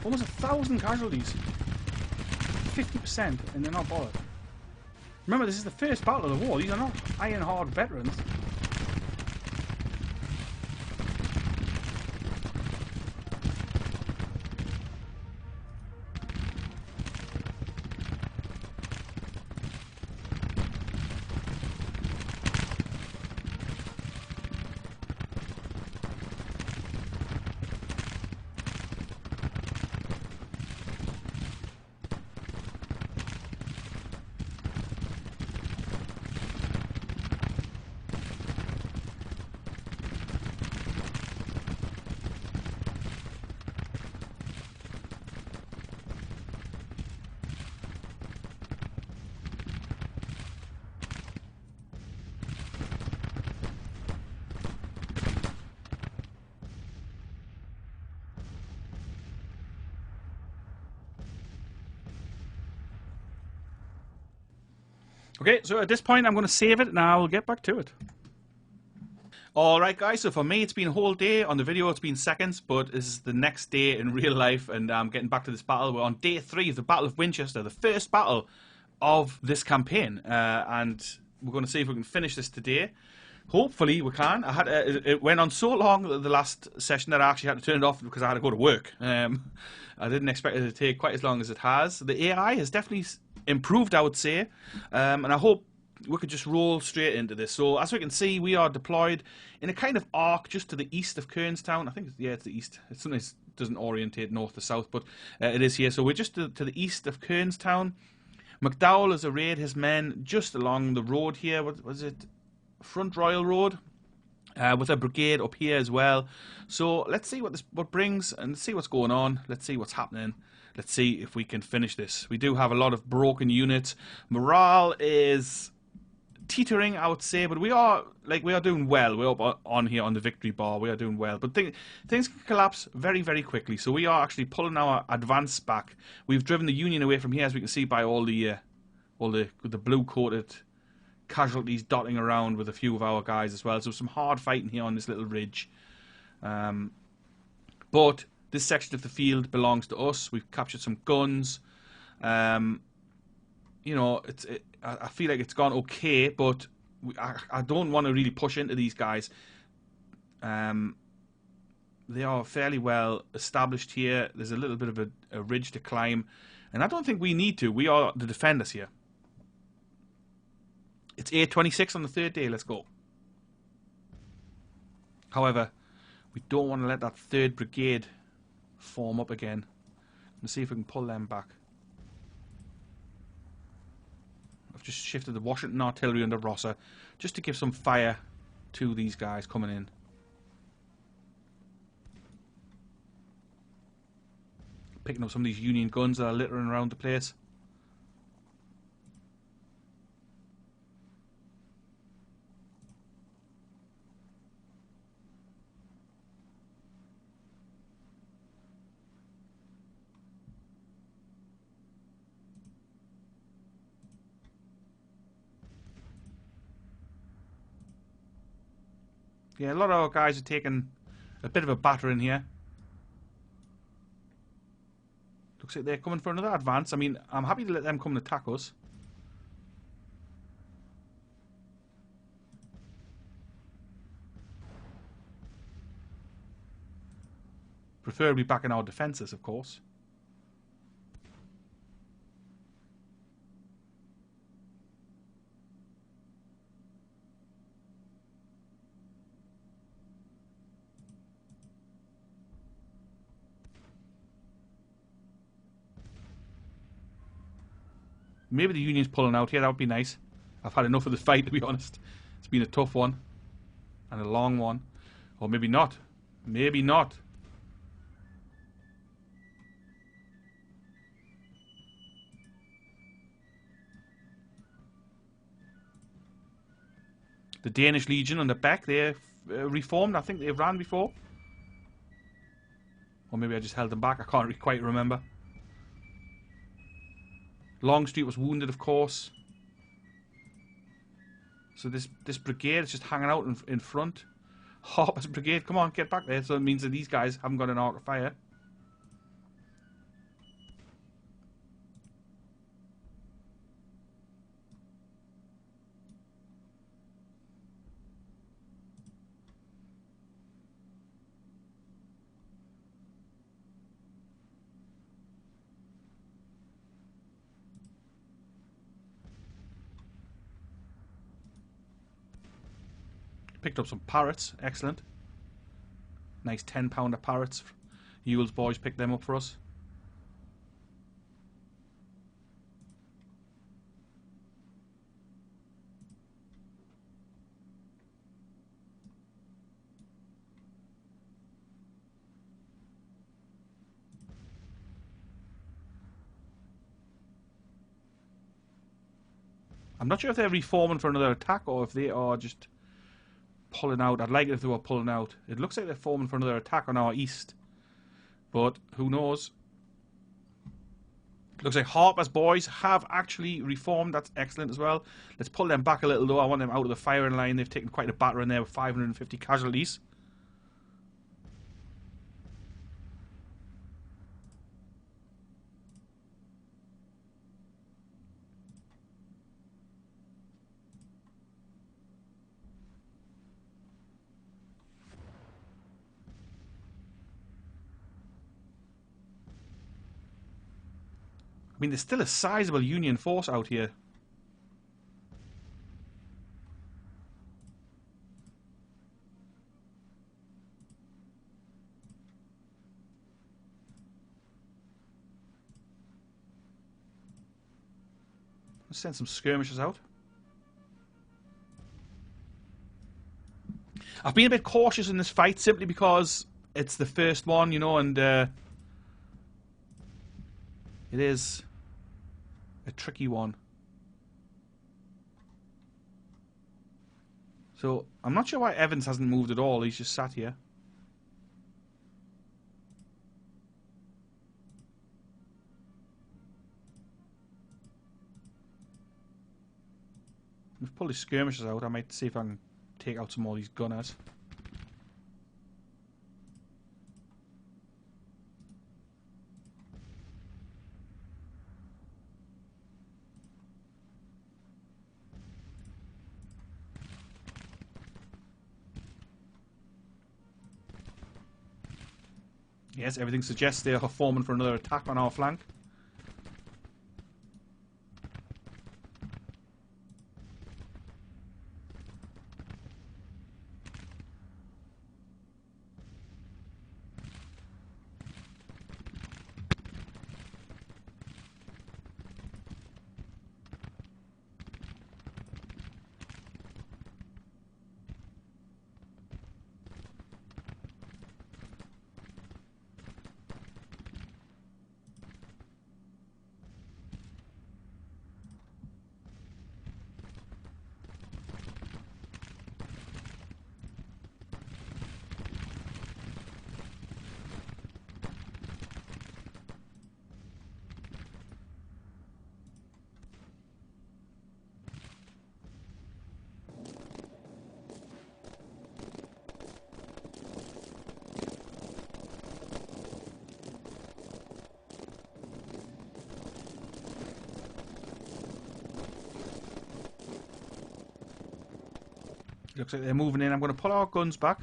Almost 1,000 casualties. 50%, and they're not bothered. Remember, this is the first battle of the war. These are not iron hard veterans. Okay, so at this point I'm going to save it and I will get back to it. Alright guys, so for me it's been a whole day. On the video it's been seconds, but this is the next day in real life and I'm getting back to this battle. We're on day 3 of the Battle of Winchester, the first battle of this campaign. And we're going to see if we can finish this today. Hopefully we can. It went on so long the last session that I actually had to turn it off because I had to go to work. I didn't expect it to take quite as long as it has. The AI has definitely improved, I would say, and I hope we could just roll straight into this. So as we can see, we are deployed in a kind of arc just to the east of Kernstown. I think, yeah, it's the east. It sometimes doesn't orientate north to south, but it is here. So we're just to the east of Kernstown. McDowell has arrayed his men just along the road here. What was it? Front Royal Road. with a brigade up here as well. So let's see what brings, and see what's going on. Let's see what's happening. Let's see if we can finish this. We do have a lot of broken units. Morale is teetering, I would say, but we are doing well. We're up on here on the victory bar. We are doing well, but things can collapse very, very quickly. So we are actually pulling our advance back. We've driven the Union away from here, as we can see by all the blue coated casualties dotting around with a few of our guys as well. So some hard fighting here on this little ridge. But this section of the field belongs to us. We've captured some guns. You know, I feel like it's gone okay, but I don't want to really push into these guys. They are fairly well established here. There's a little bit of a ridge to climb, and I don't think we need to. We are the defenders here. It's 8:26 on the third day. Let's go. However, we don't want to let that 3rd Brigade form up again. Let's see if we can pull them back. I've just shifted the Washington artillery under Rosser just to give some fire to these guys coming in. Picking up some of these Union guns that are littering around the place. Yeah, a lot of our guys are taking a bit of a batter in here. Looks like they're coming for another advance. I mean, I'm happy to let them come and attack us. Preferably back in our defences, of course. Maybe the Union's pulling out here. That would be nice. I've had enough of the fight, to be honest. It's been a tough one. And a long one. Or maybe not. Maybe not. The Danish Legion on the back, they're reformed. I think they've ran before. Or maybe I just held them back. I can't quite remember. Longstreet was wounded, of course. So this brigade is just hanging out in front. Harper's brigade, come on, get back there. So it means that these guys haven't got an arc of fire. Picked up some parrots, excellent. Nice 10-pounder parrots. Ewell's boys picked them up for us. I'm not sure if they're reforming for another attack or if they are just pulling out. I'd like it if they were pulling out. It looks like they're forming for another attack on our east. But who knows? Looks like Harper's boys have actually reformed. That's excellent as well. Let's pull them back a little though. I want them out of the firing line. They've taken quite a batter in there with 550 casualties. I mean, there's still a sizable Union force out here. Let's send some skirmishers out. I've been a bit cautious in this fight simply because it's the first one, you know, and it is a tricky one. So, I'm not sure why Evans hasn't moved at all. He's just sat here. We've pulled his skirmishers out. I might see if I can take out some more of these gunners. Yes, everything suggests they are forming for another attack on our flank. Looks like they're moving in. I'm going to pull our guns back.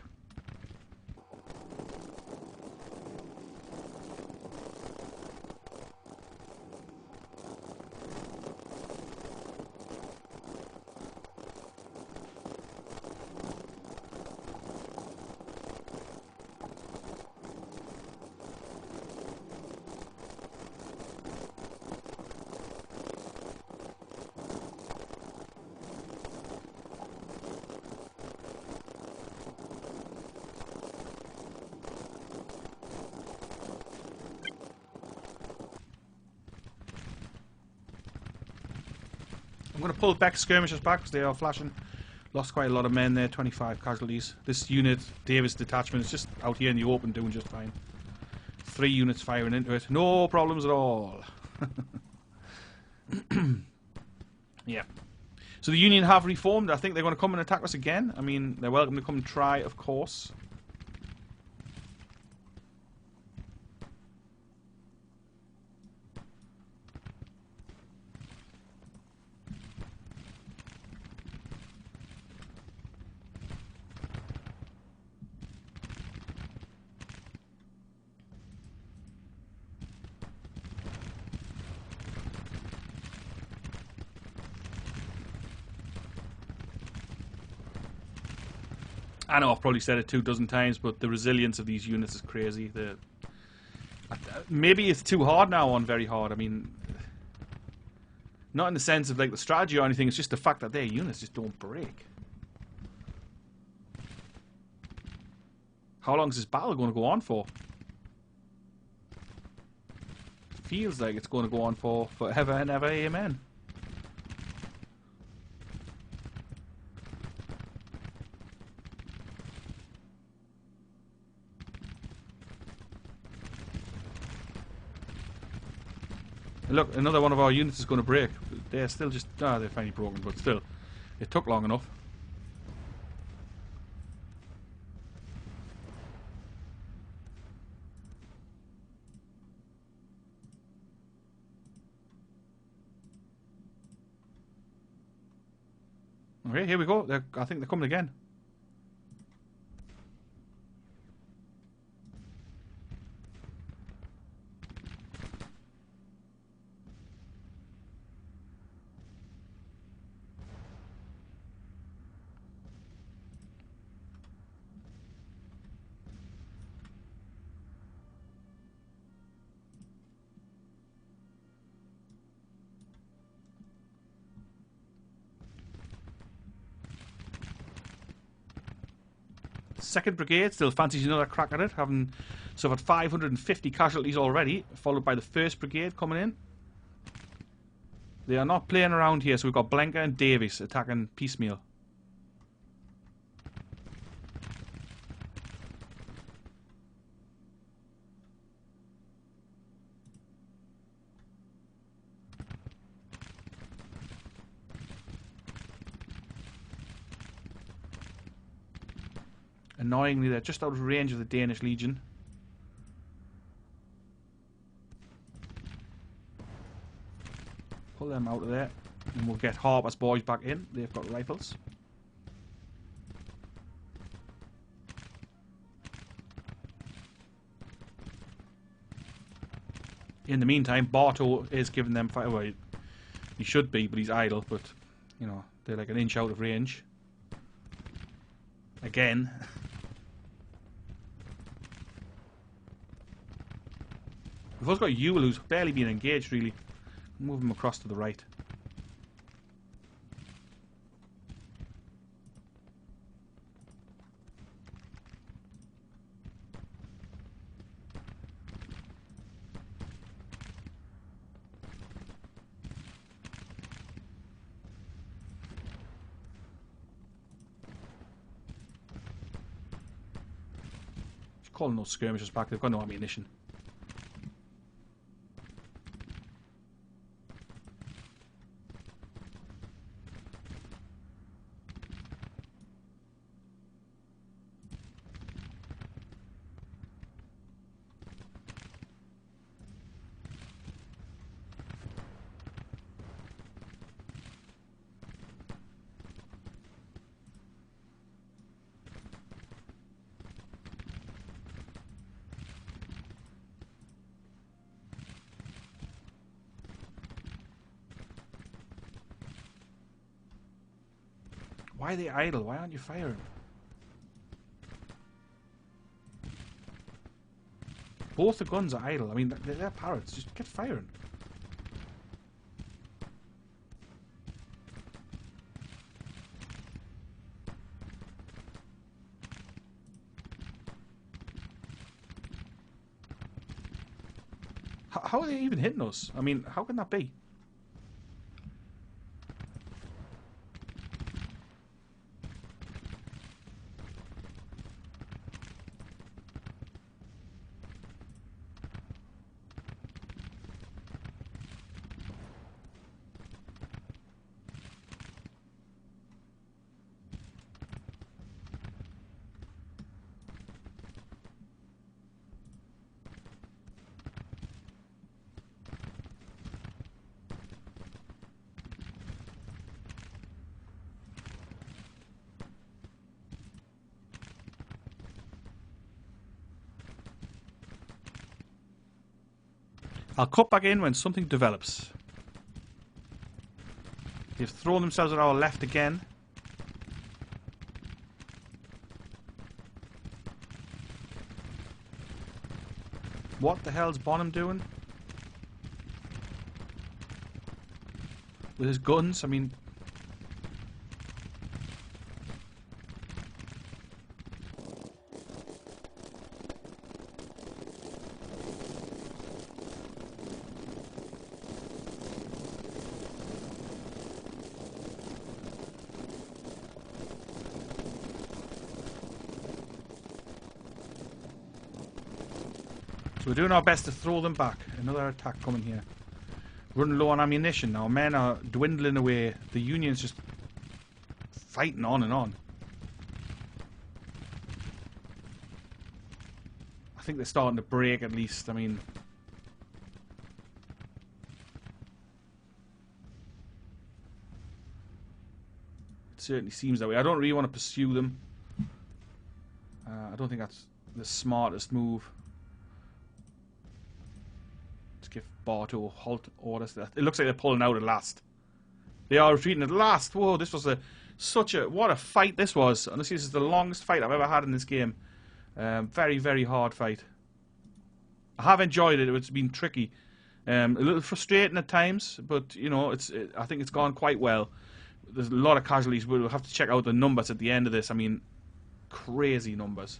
I'm going to pull back skirmishers back because they are flashing. Lost quite a lot of men there, 25 casualties. This unit, Davis detachment, is just out here in the open doing just fine. 3 units firing into it. No problems at all. Yeah. So the Union have reformed. I think they're going to come and attack us again. I mean, they're welcome to come and try, of course. I know I've probably said it 2 dozen times, but the resilience of these units is crazy. Maybe it's too hard now on very hard. I mean, not in the sense of like the strategy or anything. It's just the fact that their units just don't break. How long is this battle going to go on for? Feels like it's going to go on for forever and ever. Amen. Look, another one of our units is going to break. They're still just... Ah, they're finally broken, but still. It took long enough. Okay, here we go. I think they're coming again. 2nd Brigade still fancies another crack at it, having suffered 550 casualties already, followed by the 1st Brigade coming in. They are not playing around here, so we've got Blenker and Davis attacking piecemeal. Annoyingly, they're just out of range of the Danish Legion. Pull them out of there, and we'll get Harper's boys back in. They've got rifles. In the meantime, Bartow is giving them fire. Well, he should be, but he's idle. But, you know, they're like an inch out of range. Again. We've also got Ewell, who's barely been engaged, really. Move him across to the right. Just calling those skirmishers back. They've got no ammunition. Why are they idle? Why aren't you firing? Both the guns are idle. I mean, they're parrots. Just get firing. How are they even hitting us? I mean, how can that be? I'll cut back in when something develops. They've thrown themselves at our left again. What the hell's Bonham doing? With his guns, I mean... We're doing our best to throw them back. Another attack coming here. Running low on ammunition. Our men are dwindling away. The Union's just fighting on and on. I think they're starting to break at least. I mean... It certainly seems that way. I don't really want to pursue them. I don't think that's the smartest move. Give Bartow halt orders. It looks like they're pulling out at last. They are retreating at last. Whoa, this was what a fight this was. Honestly, this is the longest fight I've ever had in this game. Very, very hard fight. I have enjoyed it. It's been tricky. A little frustrating at times, but you know, I think it's gone quite well. There's a lot of casualties. We'll have to check out the numbers at the end of this. I mean, crazy numbers.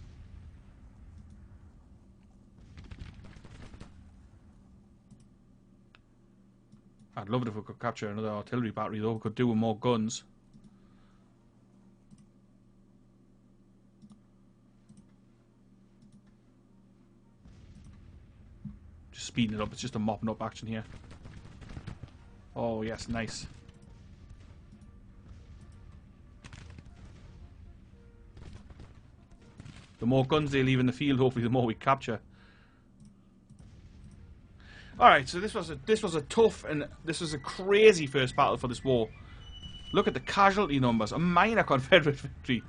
I'd love it if we could capture another artillery battery, though. We could do with more guns. Just speeding it up. It's just a mopping up action here. Oh, yes, nice. The more guns they leave in the field, hopefully, the more we capture. Alright, so this was a tough and this was a crazy first battle for this war. Look at the casualty numbers. A minor Confederate victory.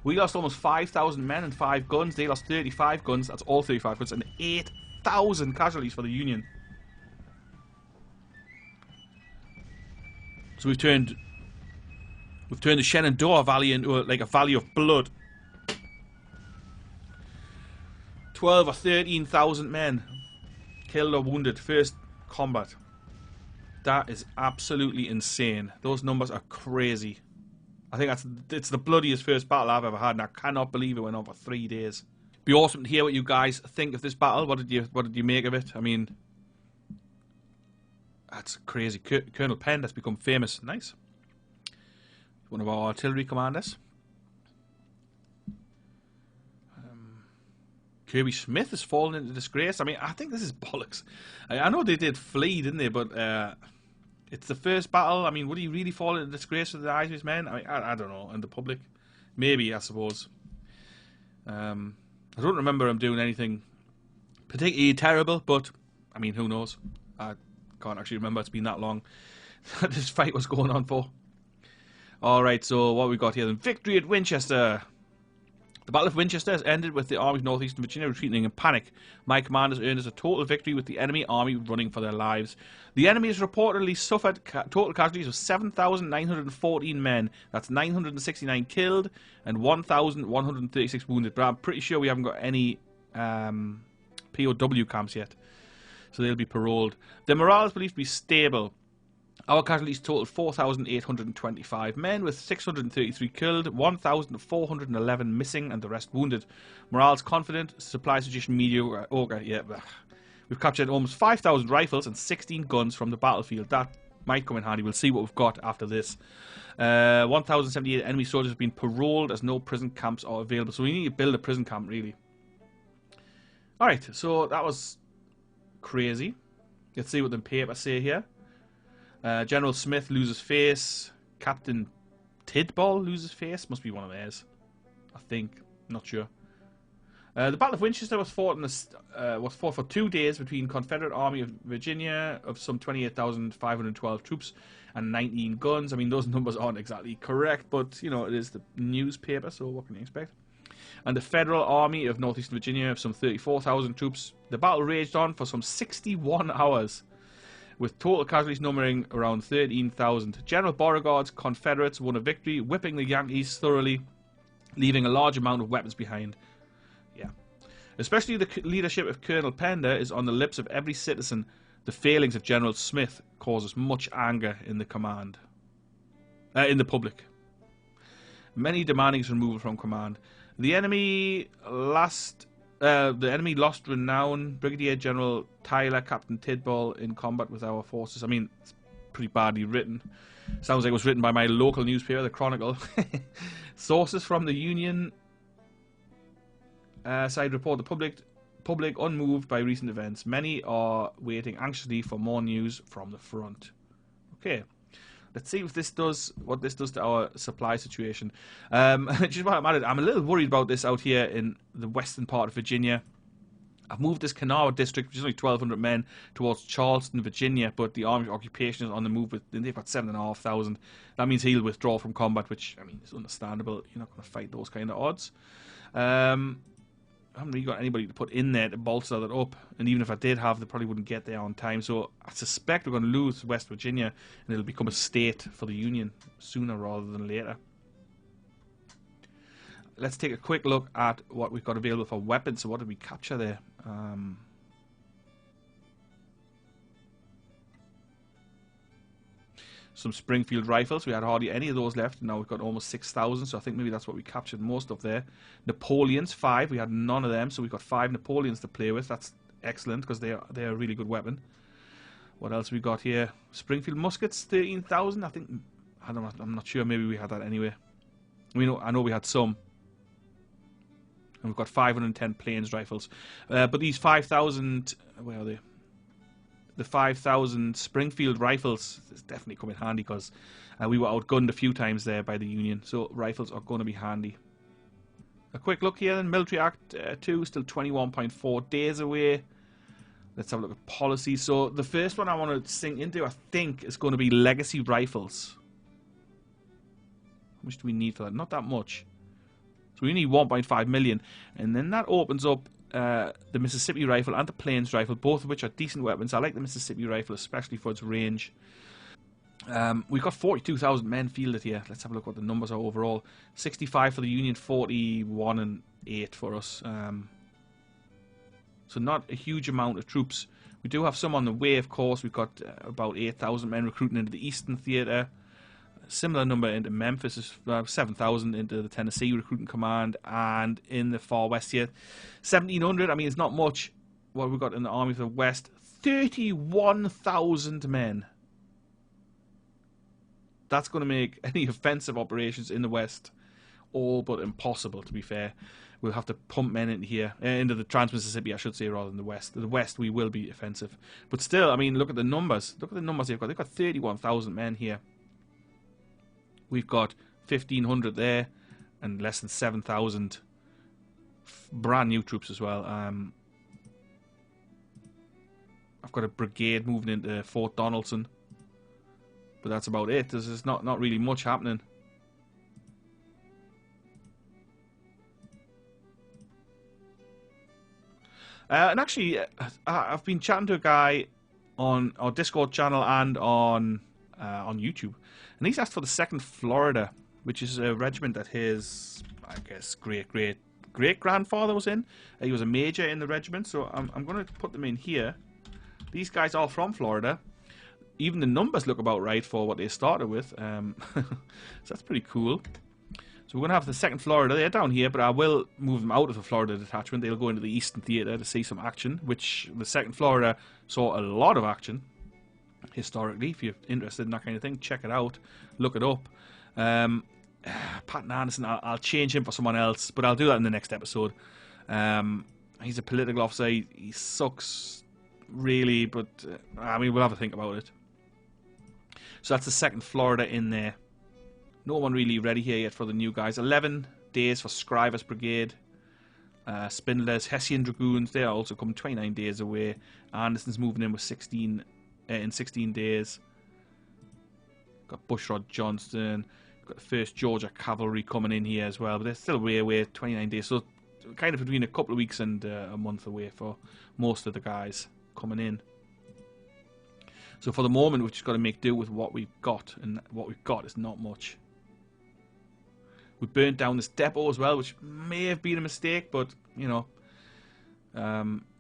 We lost almost 5,000 men and 5 guns. They lost 35 guns. That's all 35 guns. And 8,000 casualties for the Union. So we've turned the Shenandoah Valley into like a valley of blood. 12 or 13,000 men killed or wounded first combat. That is absolutely insane. Those numbers are crazy. I think it's the bloodiest first battle I've ever had, and I cannot believe it went on for 3 days. Be awesome to hear what you guys think of this battle. What did you make of it? I mean, that's crazy. Colonel Penn has become famous. Nice. One of our artillery commanders. Kirby Smith has fallen into disgrace. I mean, I think this is bollocks. I know they did flee, didn't they? But it's the first battle. I mean, would he really fall into disgrace with the eyes of his men? I mean, I don't know. And the public? Maybe, I suppose. I don't remember him doing anything particularly terrible, but, I mean, who knows? I can't actually remember. It's been that long that this fight was going on for. Alright, so what we got here then? Victory at Winchester. The Battle of Winchester has ended with the Army of Northeastern Virginia retreating in panic. My commanders earned us a total victory with the enemy army running for their lives. The enemy has reportedly suffered total casualties of 7,914 men. That's 969 killed and 1,136 wounded. But I'm pretty sure we haven't got any POW camps yet. So they'll be paroled. The morale is believed to be stable. Our casualties totaled 4,825 men, with 633 killed, 1,411 missing, and the rest wounded. Morale's confident, supply situation mediocre. Yeah, we've captured almost 5,000 rifles and 16 guns from the battlefield. That might come in handy. We'll see what we've got after this. 1,078 enemy soldiers have been paroled as no prison camps are available. So we need to build a prison camp, really. Alright, so that was crazy. Let's see what the papers say here. General Smith loses face. Captain Tidball loses face. Must be one of theirs, I think. Not sure. The Battle of Winchester was fought for 2 days between Confederate Army of Virginia of some 28,512 troops and 19 guns. I mean, those numbers aren't exactly correct, but you know it is the newspaper, so what can you expect? And the Federal Army of Northeastern Virginia of some 34,000 troops. The battle raged on for some 61 hours. With total casualties numbering around 13,000. General Beauregard's Confederates won a victory, whipping the Yankees thoroughly, leaving a large amount of weapons behind. Yeah. Especially the leadership of Colonel Pender is on the lips of every citizen. The failings of General Smith causes much anger in the command. In the public. Many demanding his removal from command. The enemy lost renown. Brigadier General Tyler, Captain Tidball in combat with our forces. I mean, it's pretty badly written. Sounds like it was written by my local newspaper, the Chronicle. Sources from the Union side report the public unmoved by recent events. Many are waiting anxiously for more news from the front. Okay. Let's see if this does what this does to our supply situation. Just while I'm at it, I'm a little worried about this out here in the western part of Virginia. I've moved this Kanawha district, which is only 1,200 men, towards Charleston, Virginia, but the Army of Occupation is on the move. They've got 7,500. That means he'll withdraw from combat, which, I mean, is understandable. You're not going to fight those kind of odds. I haven't really got anybody to put in there to bolster that up, and even if I did have, they probably wouldn't get there on time. So I suspect we're going to lose West Virginia, and it'll become a state for the Union sooner rather than later. Let's take a quick look at what we've got available for weapons. So what did we capture there? some Springfield rifles. We had hardly any of those left. Now we've got almost 6,000, so I think maybe that's what we captured most of there. Napoleons, 5. We had none of them, so we've got 5 Napoleons to play with. That's excellent because they're a really good weapon. What else we got here? Springfield muskets, 13,000. I think, I'm not sure. Maybe we had that anyway. I know we had some. And we've got 510 plains rifles. But these 5,000, where are they? The 5,000 Springfield rifles definitely come in handy because we were outgunned a few times there by the Union. So rifles are going to be handy. A quick look here then. Military Act 2, still 21.4 days away. Let's have a look at policy. So the first one I want to sink into, I think, is going to be legacy rifles. How much do we need for that? Not that much. So we need 1.5 million. And then that opens up the Mississippi rifle and the Plains rifle, both of which are decent weapons. I like the Mississippi rifle, especially for its range. We've got 42,000 men fielded here. Let's have a look what the numbers are overall. 65 for the Union, 41 and 8 for us. So not a huge amount of troops. We do have some on the way, of course. We've got about 8,000 men recruiting into the Eastern Theatre. Similar number into Memphis, is 7,000 into the Tennessee Recruiting Command, and in the far west here, 1,700. I mean, it's not much. What we've got in the Army for the West, 31,000 men. That's going to make any offensive operations in the West all but impossible, to be fair. We'll have to pump men into here, into the Trans-Mississippi, I should say, rather than the West. The West, we will be offensive. But still, I mean, look at the numbers. Look at the numbers they've got. They've got 31,000 men here. We've got 1,500 there, and less than 7,000 brand new troops as well. I've got a brigade moving into Fort Donaldson, but that's about it. There's not really much happening. And actually, I've been chatting to a guy on our Discord channel and on YouTube, and he's asked for the 2nd Florida, which is a regiment that his, I guess, great-grandfather was in. He was a major in the regiment, so I'm going to put them in here. These guys are from Florida. Even the numbers look about right for what they started with. So that's pretty cool. So we're going to have the 2nd Florida. They're down here, but I will move them out of the Florida detachment. They'll go into the Eastern Theatre to see some action, which the 2nd Florida saw a lot of action. Historically, if you're interested in that kind of thing, check it out, look it up. Patton Anderson, I'll change him for someone else, but I'll do that in the next episode. He's a political officer. He sucks, really, but I mean, we'll have a think about it. So that's the 2nd Florida in there. No one really ready here yet for the new guys. 11 days for Scrivers Brigade. Spindlers, Hessian Dragoons, they are also coming 29 days away. Anderson's moving in with 16 days. Got Bushrod Johnston. Got the 1st Georgia Cavalry coming in here as well, but they're still way away, 29 days. So kind of between a couple of weeks and a month away for most of the guys coming in. So for the moment, we've just got to make do with what we've got, and what we've got is not much. We burnt down this depot as well, which may have been a mistake, but, you know,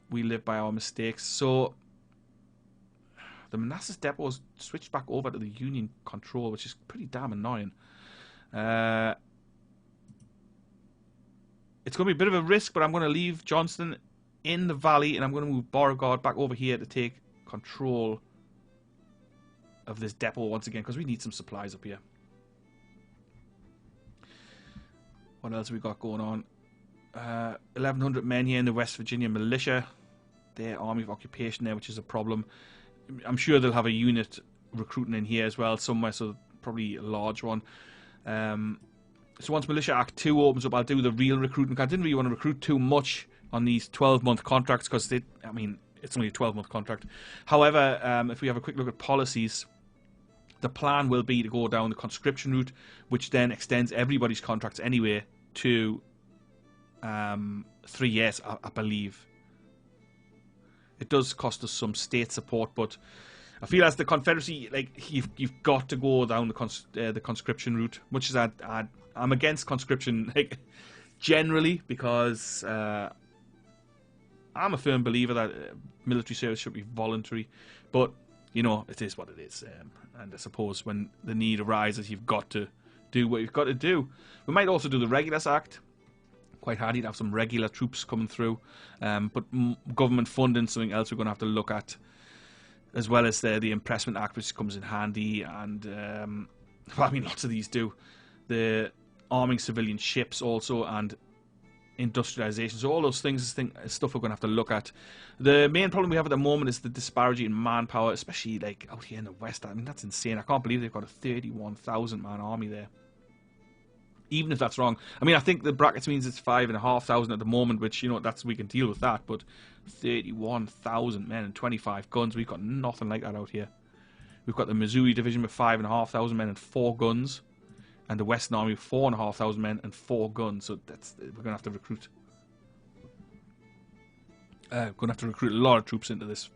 we live by our mistakes. So the Manassas depot was switched back over to the Union control, which is pretty damn annoying. It's going to be a bit of a risk, but I'm going to leave Johnston in the valley, and I'm going to move Beauregard back over here to take control of this depot once again, because we need some supplies up here. What else have we got going on? 1,100 men here in the West Virginia militia. Their Army of Occupation there, which is a problem. I'm sure they'll have a unit recruiting in here as well somewhere, so probably a large one. So once Militia Act 2 opens up, I'll do the real recruiting. I didn't really want to recruit too much on these 12-month contracts because, I mean, it's only a 12-month contract. However, if we have a quick look at policies, the plan will be to go down the conscription route, which then extends everybody's contracts anyway to 3 years, I believe. It does cost us some state support, but I feel as the Confederacy, like, you've got to go down the conscription route, which is I'm against conscription, like, generally, because I'm a firm believer that military service should be voluntary, but you know, it is what it is. And I suppose when the need arises, you've got to do what you've got to do. We might also do the Regulars Act. Quite handy to have some regular troops coming through. But government funding, something else we're going to have to look at, as well as the Impressment Act, which comes in handy. And, well, I mean, lots of these do. The arming civilian ships also, and industrialization. So all those things is stuff we're going to have to look at. The main problem we have at the moment is the disparity in manpower, especially like out here in the west. I mean, that's insane. I can't believe they've got a 31,000 man army there. Even if that's wrong. I mean, I think the brackets means it's 5,500 at the moment, which, you know, we can deal with that. But 31,000 men and 25 guns, we've got nothing like that out here. We've got the Missouri Division with 5,500 men and 4 guns. And the Western Army with 4,500 men and 4 guns. So we're going to have to recruit. Going to have to recruit a lot of troops into this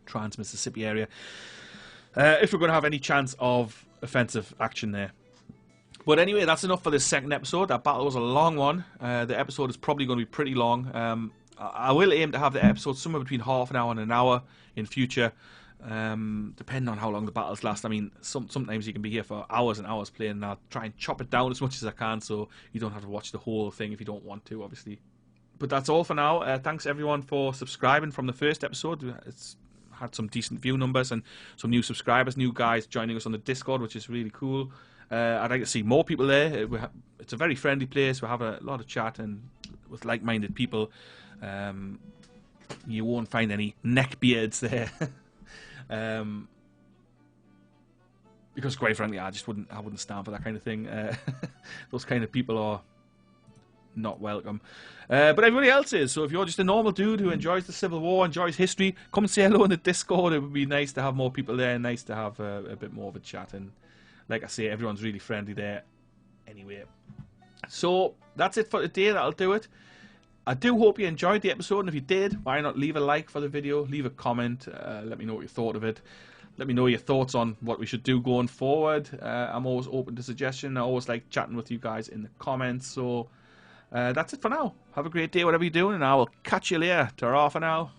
Trans-Mississippi area. If we're going to have any chance of offensive action there. But anyway, that's enough for this second episode. That battle was a long one. The episode is probably going to be pretty long. I will aim to have the episode somewhere between half an hour and an hour in future. Depending on how long the battles last. I mean, sometimes you can be here for hours and hours playing, and I'll try and chop it down as much as I can so you don't have to watch the whole thing if you don't want to, obviously. But that's all for now. Thanks everyone for subscribing from the first episode. It's had some decent view numbers and some new subscribers, new guys joining us on the Discord, which is really cool. I'd like to see more people there. It's a very friendly place. We have a lot of chat and with like-minded people. You won't find any neckbeards there. Because quite frankly, I wouldn't stand for that kind of thing. Those kind of people are not welcome. But everybody else is. So if you're just a normal dude who enjoys the Civil War, enjoys history, come and say hello in the Discord. It would be nice to have more people there. Nice to have a bit more of a chat. And like I say, everyone's really friendly there. Anyway, so that's it for today. That'll do it. I do hope you enjoyed the episode, and if you did, why not leave a like for the video, leave a comment, let me know what you thought of it, let me know your thoughts on what we should do going forward. I'm always open to suggestion. I always like chatting with you guys in the comments, so that's it for now. Have a great day, whatever you're doing, and I will catch you later. Ta-ra for now.